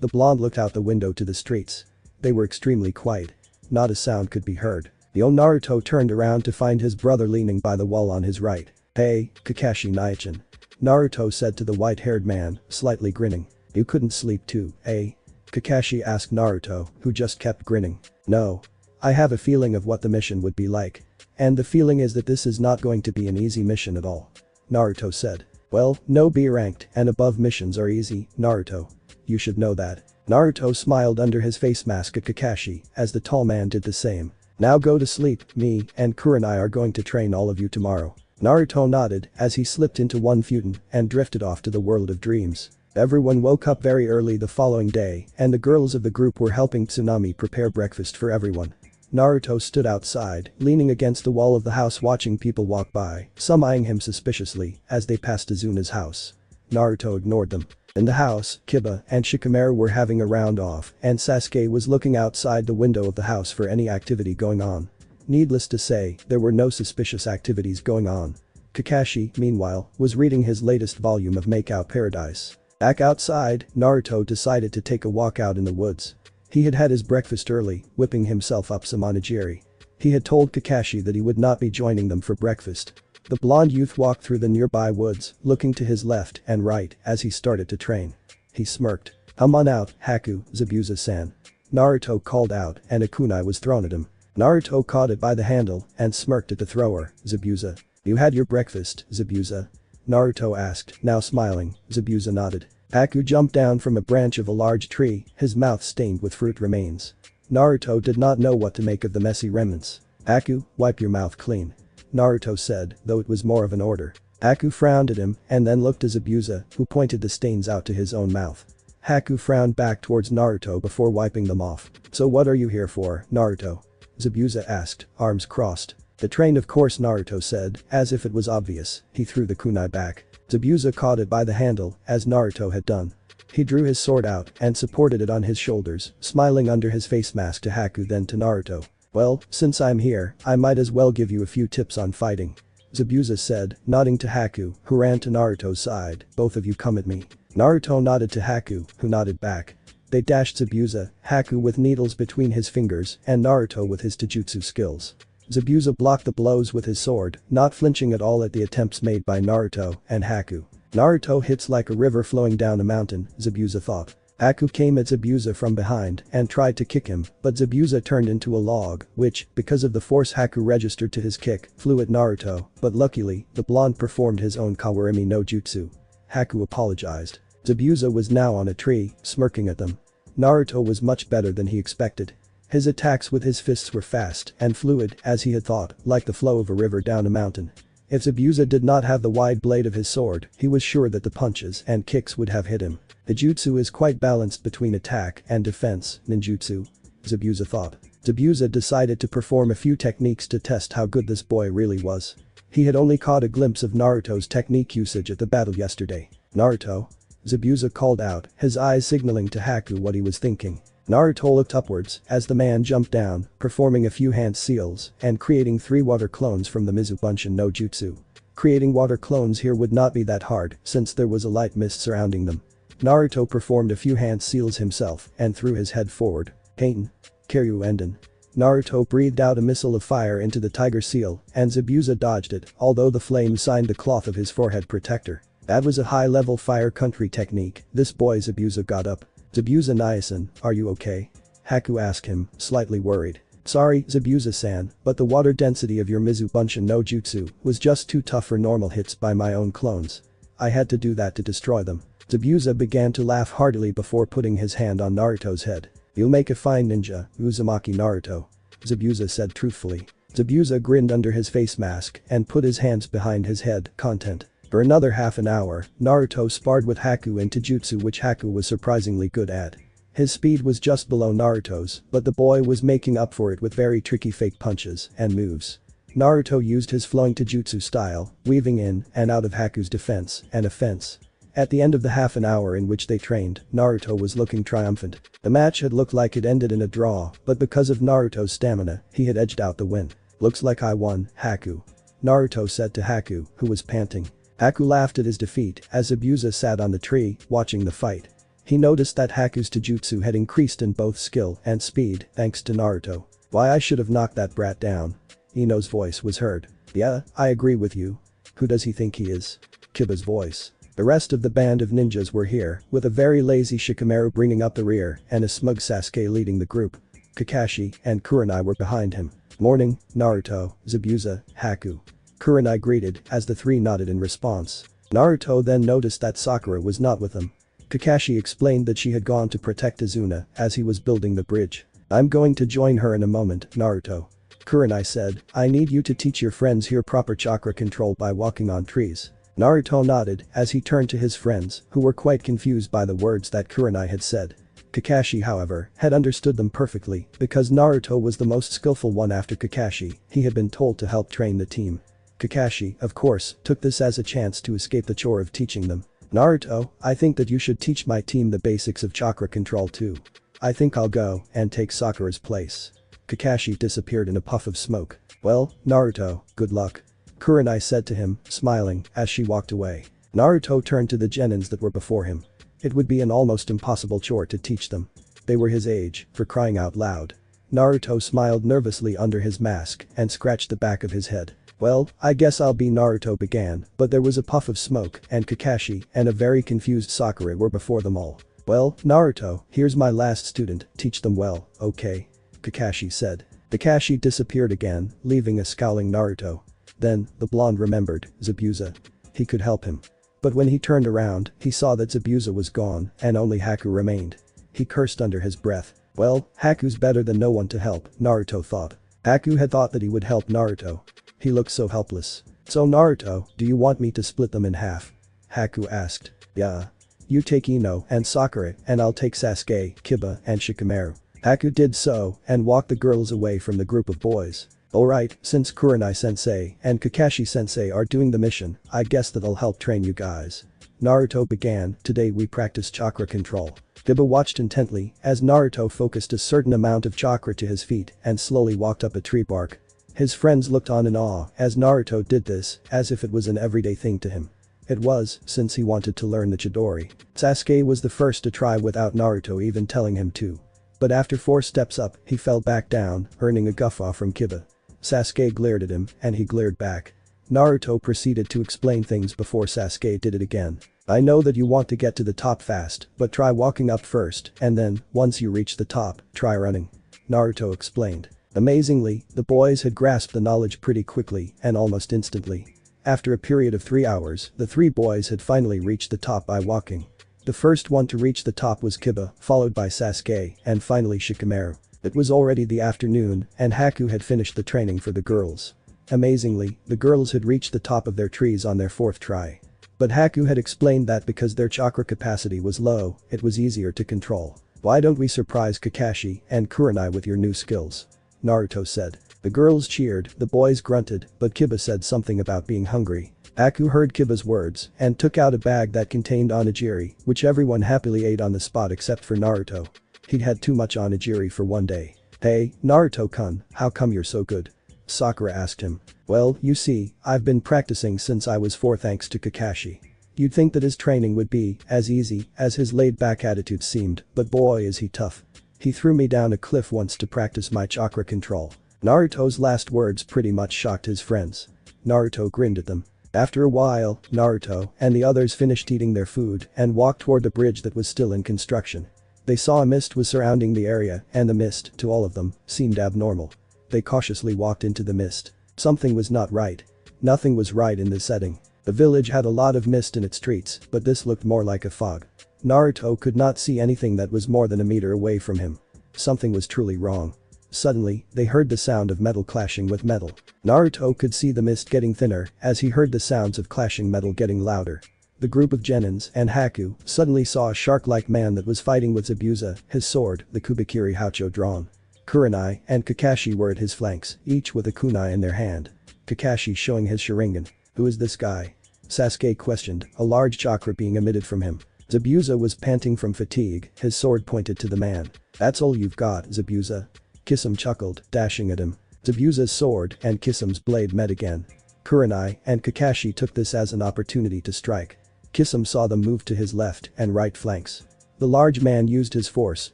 The blonde looked out the window to the streets. They were extremely quiet. Not a sound could be heard. Naruto turned around to find his brother leaning by the wall on his right. "Hey, Kakashi Naichin," Naruto said to the white-haired man, slightly grinning. "You couldn't sleep too, eh?" Kakashi asked Naruto, who just kept grinning. "No. I have a feeling of what the mission would be like. And the feeling is that this is not going to be an easy mission at all," Naruto said. "Well, no B-ranked and above missions are easy, Naruto. You should know that." Naruto smiled under his face mask at Kakashi as the tall man did the same. "Now go to sleep, me and Kurenai are going to train all of you tomorrow." Naruto nodded as he slipped into one futon and drifted off to the world of dreams. Everyone woke up very early the following day and the girls of the group were helping Tsunami prepare breakfast for everyone. Naruto stood outside, leaning against the wall of the house watching people walk by, some eyeing him suspiciously as they passed Izuna's house. Naruto ignored them. In the house, Kiba and Shikamaru were having a round off and Sasuke was looking outside the window of the house for any activity going on. Needless to say, there were no suspicious activities going on. Kakashi, meanwhile, was reading his latest volume of Makeout Paradise. Back outside, Naruto decided to take a walk out in the woods. He had had his breakfast early, whipping himself up some onigiri. He had told Kakashi that he would not be joining them for breakfast. The blonde youth walked through the nearby woods, looking to his left and right as he started to train. He smirked. "Come on out, Haku, Zabuza-san," Naruto called out and a kunai was thrown at him. Naruto caught it by the handle and smirked at the thrower. "Zabuza. You had your breakfast, Zabuza?" Naruto asked, now smiling. Zabuza nodded. Haku jumped down from a branch of a large tree, his mouth stained with fruit remains. Naruto did not know what to make of the messy remnants. "Haku, wipe your mouth clean," Naruto said, though it was more of an order. Haku frowned at him and then looked at Zabuza, who pointed the stains out to his own mouth. Haku frowned back towards Naruto before wiping them off. "So what are you here for, Naruto?" Zabuza asked, arms crossed. "To train, of course," Naruto said, as if it was obvious. He threw the kunai back. Zabuza caught it by the handle, as Naruto had done. He drew his sword out and supported it on his shoulders, smiling under his face mask to Haku then to Naruto. "Well, since I'm here, I might as well give you a few tips on fighting," Zabuza said, nodding to Haku, who ran to Naruto's side. "Both of you come at me." Naruto nodded to Haku, who nodded back. They dashed Zabuza, Haku with needles between his fingers and Naruto with his taijutsu skills. Zabuza blocked the blows with his sword, not flinching at all at the attempts made by Naruto and Haku. Naruto hits like a river flowing down a mountain, Zabuza thought. Haku came at Zabuza from behind and tried to kick him, but Zabuza turned into a log, which, because of the force Haku registered to his kick, flew at Naruto, but luckily, the blonde performed his own Kawarimi no jutsu. Haku apologized. Zabuza was now on a tree, smirking at them. Naruto was much better than he expected. His attacks with his fists were fast and fluid, as he had thought, like the flow of a river down a mountain. If Zabuza did not have the wide blade of his sword, he was sure that the punches and kicks would have hit him. The jutsu is quite balanced between attack and defense, ninjutsu, Zabuza thought. Zabuza decided to perform a few techniques to test how good this boy really was. He had only caught a glimpse of Naruto's technique usage at the battle yesterday. "Naruto?" Zabuza called out, his eyes signaling to Haku what he was thinking. Naruto looked upwards as the man jumped down, performing a few hand seals and creating 3 water clones from the Mizubunshin no Jutsu. Creating water clones here would not be that hard since there was a light mist surrounding them. Naruto performed a few hand seals himself and threw his head forward. "Kaiten. Kiryu Enden." Naruto breathed out a missile of fire into the tiger seal and Zabuza dodged it, although the flame signed the cloth of his forehead protector. That was a high-level fire country technique. This boy Zabuza got up. "Zabuza Nyasan, are you okay?" Haku asked him, slightly worried. "Sorry, Zabuza-san, but the water density of your Mizubunshin no Jutsu was just too tough for normal hits by my own clones. I had to do that to destroy them." Zabuza began to laugh heartily before putting his hand on Naruto's head. "You'll make a fine ninja, Uzumaki Naruto," Zabuza said truthfully. Zabuza grinned under his face mask and put his hands behind his head, content. For another half an hour, Naruto sparred with Haku in taijutsu, which Haku was surprisingly good at. His speed was just below Naruto's, but the boy was making up for it with very tricky fake punches and moves. Naruto used his flowing taijutsu style, weaving in and out of Haku's defense and offense. At the end of the half an hour in which they trained, Naruto was looking triumphant. The match had looked like it ended in a draw, but because of Naruto's stamina, he had edged out the win. "Looks like I won, Haku," Naruto said to Haku, who was panting. Haku laughed at his defeat as Zabuza sat on the tree, watching the fight. He noticed that Haku's taijutsu had increased in both skill and speed thanks to Naruto. "Why, I should have knocked that brat down." Ino's voice was heard. "Yeah, I agree with you. Who does he think he is?" Kiba's voice. The rest of the band of ninjas were here, with a very lazy Shikamaru bringing up the rear and a smug Sasuke leading the group. Kakashi and Kurenai were behind him. "Morning, Naruto, Zabuza, Haku." Kurenai greeted as the three nodded in response. Naruto then noticed that Sakura was not with them. Kakashi explained that she had gone to protect Izuna as he was building the bridge. "I'm going to join her in a moment, Naruto." Kurenai said, "I need you to teach your friends here proper chakra control by walking on trees." Naruto nodded as he turned to his friends, who were quite confused by the words that Kurenai had said. Kakashi, however, had understood them perfectly because Naruto was the most skillful one after Kakashi. He had been told to help train the team. Kakashi, of course, took this as a chance to escape the chore of teaching them. "Naruto, I think that you should teach my team the basics of chakra control too. I think I'll go and take Sakura's place." Kakashi disappeared in a puff of smoke. "Well, Naruto, good luck," Kurenai said to him, smiling, as she walked away. Naruto turned to the genins that were before him. It would be an almost impossible chore to teach them. They were his age, for crying out loud. Naruto smiled nervously under his mask and scratched the back of his head. "Well, I guess I'll be," Naruto began, but there was a puff of smoke and Kakashi and a very confused Sakura were before them all. "Well, Naruto, here's my last student, teach them well, okay?" Kakashi said. Kakashi disappeared again, leaving a scowling Naruto. Then, the blonde remembered, Zabuza. He could help him. But when he turned around, he saw that Zabuza was gone and only Haku remained. He cursed under his breath. Well, Haku's better than no one to help, Naruto thought. Haku had thought that he would help Naruto. He looked so helpless. "So Naruto, do you want me to split them in half?" Haku asked. "Yeah. You take Ino and Sakura and I'll take Sasuke, Kiba and Shikamaru." Haku did so and walked the girls away from the group of boys. "Alright, since Kurenai sensei and Kakashi sensei are doing the mission, I guess that I'll help train you guys." Naruto began, "Today we practice chakra control." Kiba watched intently as Naruto focused a certain amount of chakra to his feet and slowly walked up a tree bark. His friends looked on in awe as Naruto did this, as if it was an everyday thing to him. It was, since he wanted to learn the Chidori. Sasuke was the first to try without Naruto even telling him to. But after 4 steps up, he fell back down, earning a guffaw from Kiba. Sasuke glared at him, and he glared back. Naruto proceeded to explain things before Sasuke did it again. "I know that you want to get to the top fast, but try walking up first, and then, once you reach the top, try running," Naruto explained. Amazingly, the boys had grasped the knowledge pretty quickly and almost instantly. After a period of 3 hours, the 3 boys had finally reached the top by walking. The first one to reach the top was Kiba, followed by Sasuke, and finally Shikamaru. It was already the afternoon, and Haku had finished the training for the girls. Amazingly, the girls had reached the top of their trees on their 4th try. But Haku had explained that because their chakra capacity was low, it was easier to control. "Why don't we surprise Kakashi and Kurenai with your new skills?" Naruto said. The girls cheered, the boys grunted, but Kiba said something about being hungry. Haku heard Kiba's words and took out a bag that contained onigiri, which everyone happily ate on the spot except for Naruto. He'd had too much onigiri for one day. "Hey, Naruto-kun, how come you're so good?" Sakura asked him. "Well, you see, I've been practicing since I was 4 thanks to Kakashi." You'd think that his training would be as easy as his laid-back attitude seemed, but boy is he tough. "He threw me down a cliff once to practice my chakra control." Naruto's last words pretty much shocked his friends. Naruto grinned at them. After a while, Naruto and the others finished eating their food and walked toward the bridge that was still in construction. They saw a mist was surrounding the area and the mist, to all of them, seemed abnormal. They cautiously walked into the mist. Something was not right. Nothing was right in this setting. The village had a lot of mist in its streets, but this looked more like a fog. Naruto could not see anything that was more than a meter away from him. Something was truly wrong. Suddenly, they heard the sound of metal clashing with metal. Naruto could see the mist getting thinner as he heard the sounds of clashing metal getting louder. The group of genins and Haku suddenly saw a shark-like man that was fighting with Zabuza, his sword, the Kubikiri Haucho drawn. Kurenai and Kakashi were at his flanks, each with a kunai in their hand. Kakashi showing his Sharingan. "Who is this guy?" Sasuke questioned, a large chakra being emitted from him. Zabuza was panting from fatigue, his sword pointed to the man. That's all you've got, Zabuza. Kisame chuckled, dashing at him. Zabuza's sword and Kisame's blade met again. Kurenai and Kakashi took this as an opportunity to strike. Kisame saw them move to his left and right flanks. The large man used his force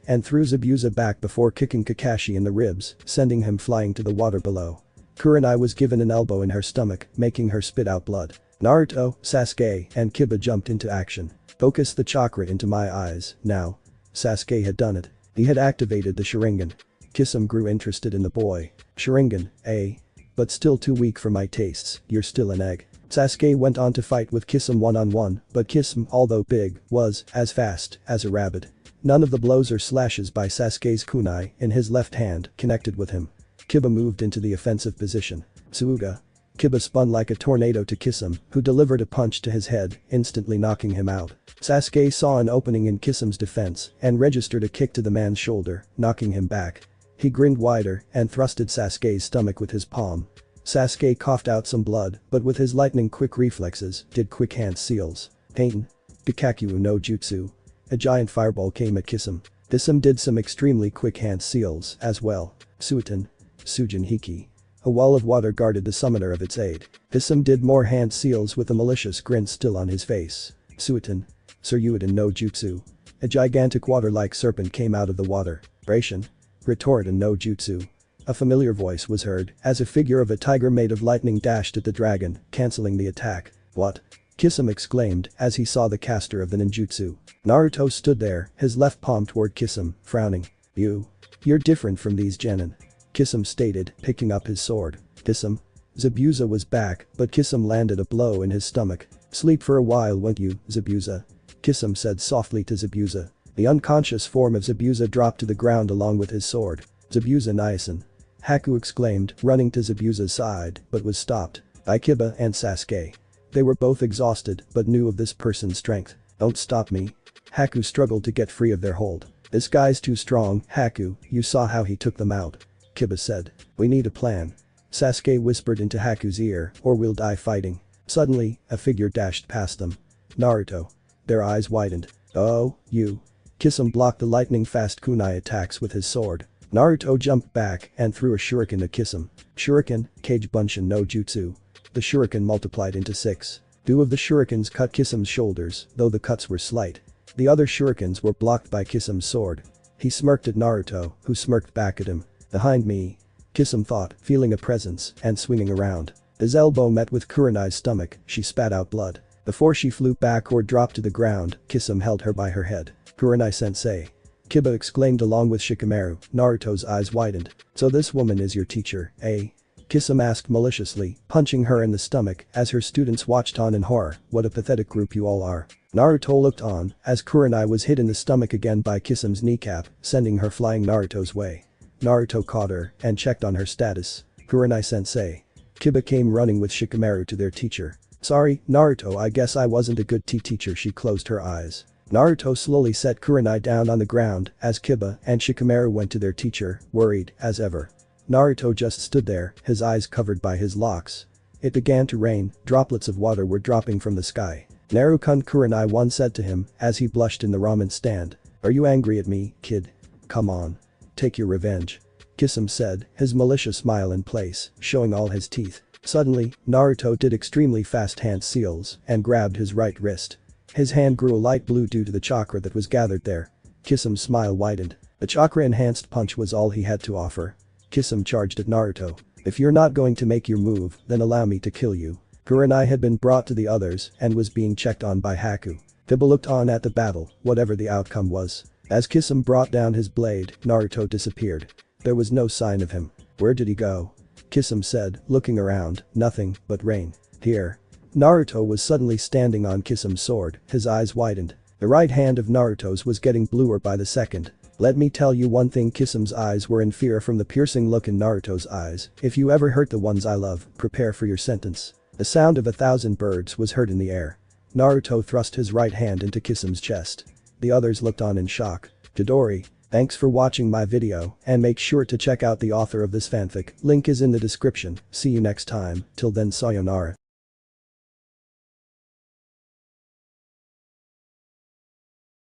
and threw Zabuza back before kicking Kakashi in the ribs, sending him flying to the water below. Kurenai was given an elbow in her stomach, making her spit out blood. Naruto, Sasuke, and Kiba jumped into action. Focus the chakra into my eyes, now. Sasuke had done it. He had activated the Sharingan. Kisame grew interested in the boy. Sharingan, eh? But still too weak for my tastes, you're still an egg. Sasuke went on to fight with Kisame one-on-one, but Kisame, although big, was as fast as a rabbit. None of the blows or slashes by Sasuke's kunai in his left hand connected with him. Kiba moved into the offensive position. Suuga. Kiba spun like a tornado to Kisame, who delivered a punch to his head, instantly knocking him out. Sasuke saw an opening in Kisame's defense and registered a kick to the man's shoulder, knocking him back. He grinned wider and thrusted Sasuke's stomach with his palm. Sasuke coughed out some blood, but with his lightning-quick reflexes, did quick hand seals. Pain. Gakakyu no Jutsu. A giant fireball came at Kisame. Kisame did some extremely quick hand seals as well. Suiten. Sujin Hiki. A wall of water guarded the summoner of its aid. Kisame did more hand seals with a malicious grin still on his face. Suiten. Suryuiden no Jutsu. A gigantic water-like serpent came out of the water. Ration. Retoriden no Jutsu. A familiar voice was heard as a figure of a tiger made of lightning dashed at the dragon, cancelling the attack. What? Kisame exclaimed as he saw the caster of the ninjutsu. Naruto stood there, his left palm toward Kisame, frowning. You're different from these genin. Kisame stated, picking up his sword. Kisame. Zabuza was back, but Kisame landed a blow in his stomach. Sleep for a while, won't you, Zabuza? Kisame said softly to Zabuza. The unconscious form of Zabuza dropped to the ground along with his sword. Zabuza Niasen. Haku exclaimed, running to Zabuza's side, but was stopped by Kiba and Sasuke. They were both exhausted, but knew of this person's strength. Don't stop me. Haku struggled to get free of their hold. This guy's too strong, Haku, you saw how he took them out. Kiba said. We need a plan. Sasuke whispered into Haku's ear, or we'll die fighting. Suddenly, a figure dashed past them. Naruto. Their eyes widened. Oh, you. Kisame blocked the lightning-fast kunai attacks with his sword. Naruto jumped back and threw a shuriken at Kisame. Shuriken, Kage Bunshin no Jutsu. The shuriken multiplied into 6. 2 of the shurikens cut Kisame's shoulders, though the cuts were slight. The other shurikens were blocked by Kisame's sword. He smirked at Naruto, who smirked back at him. Behind me. Kisame thought, feeling a presence and swinging around. His elbow met with Kurenai's stomach, she spat out blood. Before she flew back or dropped to the ground, Kisame held her by her head. Kurenai sensei. Kiba exclaimed along with Shikamaru. Naruto's eyes widened. So this woman is your teacher, eh? Kisame asked maliciously, punching her in the stomach as her students watched on in horror. What a pathetic group you all are. Naruto looked on as Kurenai was hit in the stomach again by Kisame's kneecap, sending her flying Naruto's way. Naruto caught her and checked on her status. Kurenai sensei. Kiba came running with Shikamaru to their teacher. Sorry, Naruto, I guess I wasn't a good teacher. She closed her eyes. Naruto slowly set Kurenai down on the ground as Kiba and Shikamaru went to their teacher, worried as ever. Naruto just stood there, his eyes covered by his locks. It began to rain, droplets of water were dropping from the sky. Naruto Kurenai once said to him as he blushed in the ramen stand. Are you angry at me, kid? Come on. Take your revenge. Kisame said, his malicious smile in place, showing all his teeth. Suddenly, Naruto did extremely fast hand seals and grabbed his right wrist. His hand grew a light blue due to the chakra that was gathered there. Kisame's smile widened. The chakra-enhanced punch was all he had to offer. Kisame charged at Naruto. If you're not going to make your move, then allow me to kill you. Kurenai had been brought to the others and was being checked on by Haku. Kiba looked on at the battle, whatever the outcome was. As Kisame brought down his blade, Naruto disappeared. There was no sign of him. Where did he go? Kisame said, looking around. Nothing but rain. Here. Naruto was suddenly standing on Kisame's sword, his eyes widened. The right hand of Naruto's was getting bluer by the second. Let me tell you one thing, Kisame's eyes were in fear from the piercing look in Naruto's eyes. If you ever hurt the ones I love, prepare for your sentence. The sound of 1,000 birds was heard in the air. Naruto thrust his right hand into Kisame's chest. The others looked on in shock. Chidori. Thanks for watching my video, and make sure to check out the author of this fanfic, link is in the description. See you next time, till then sayonara.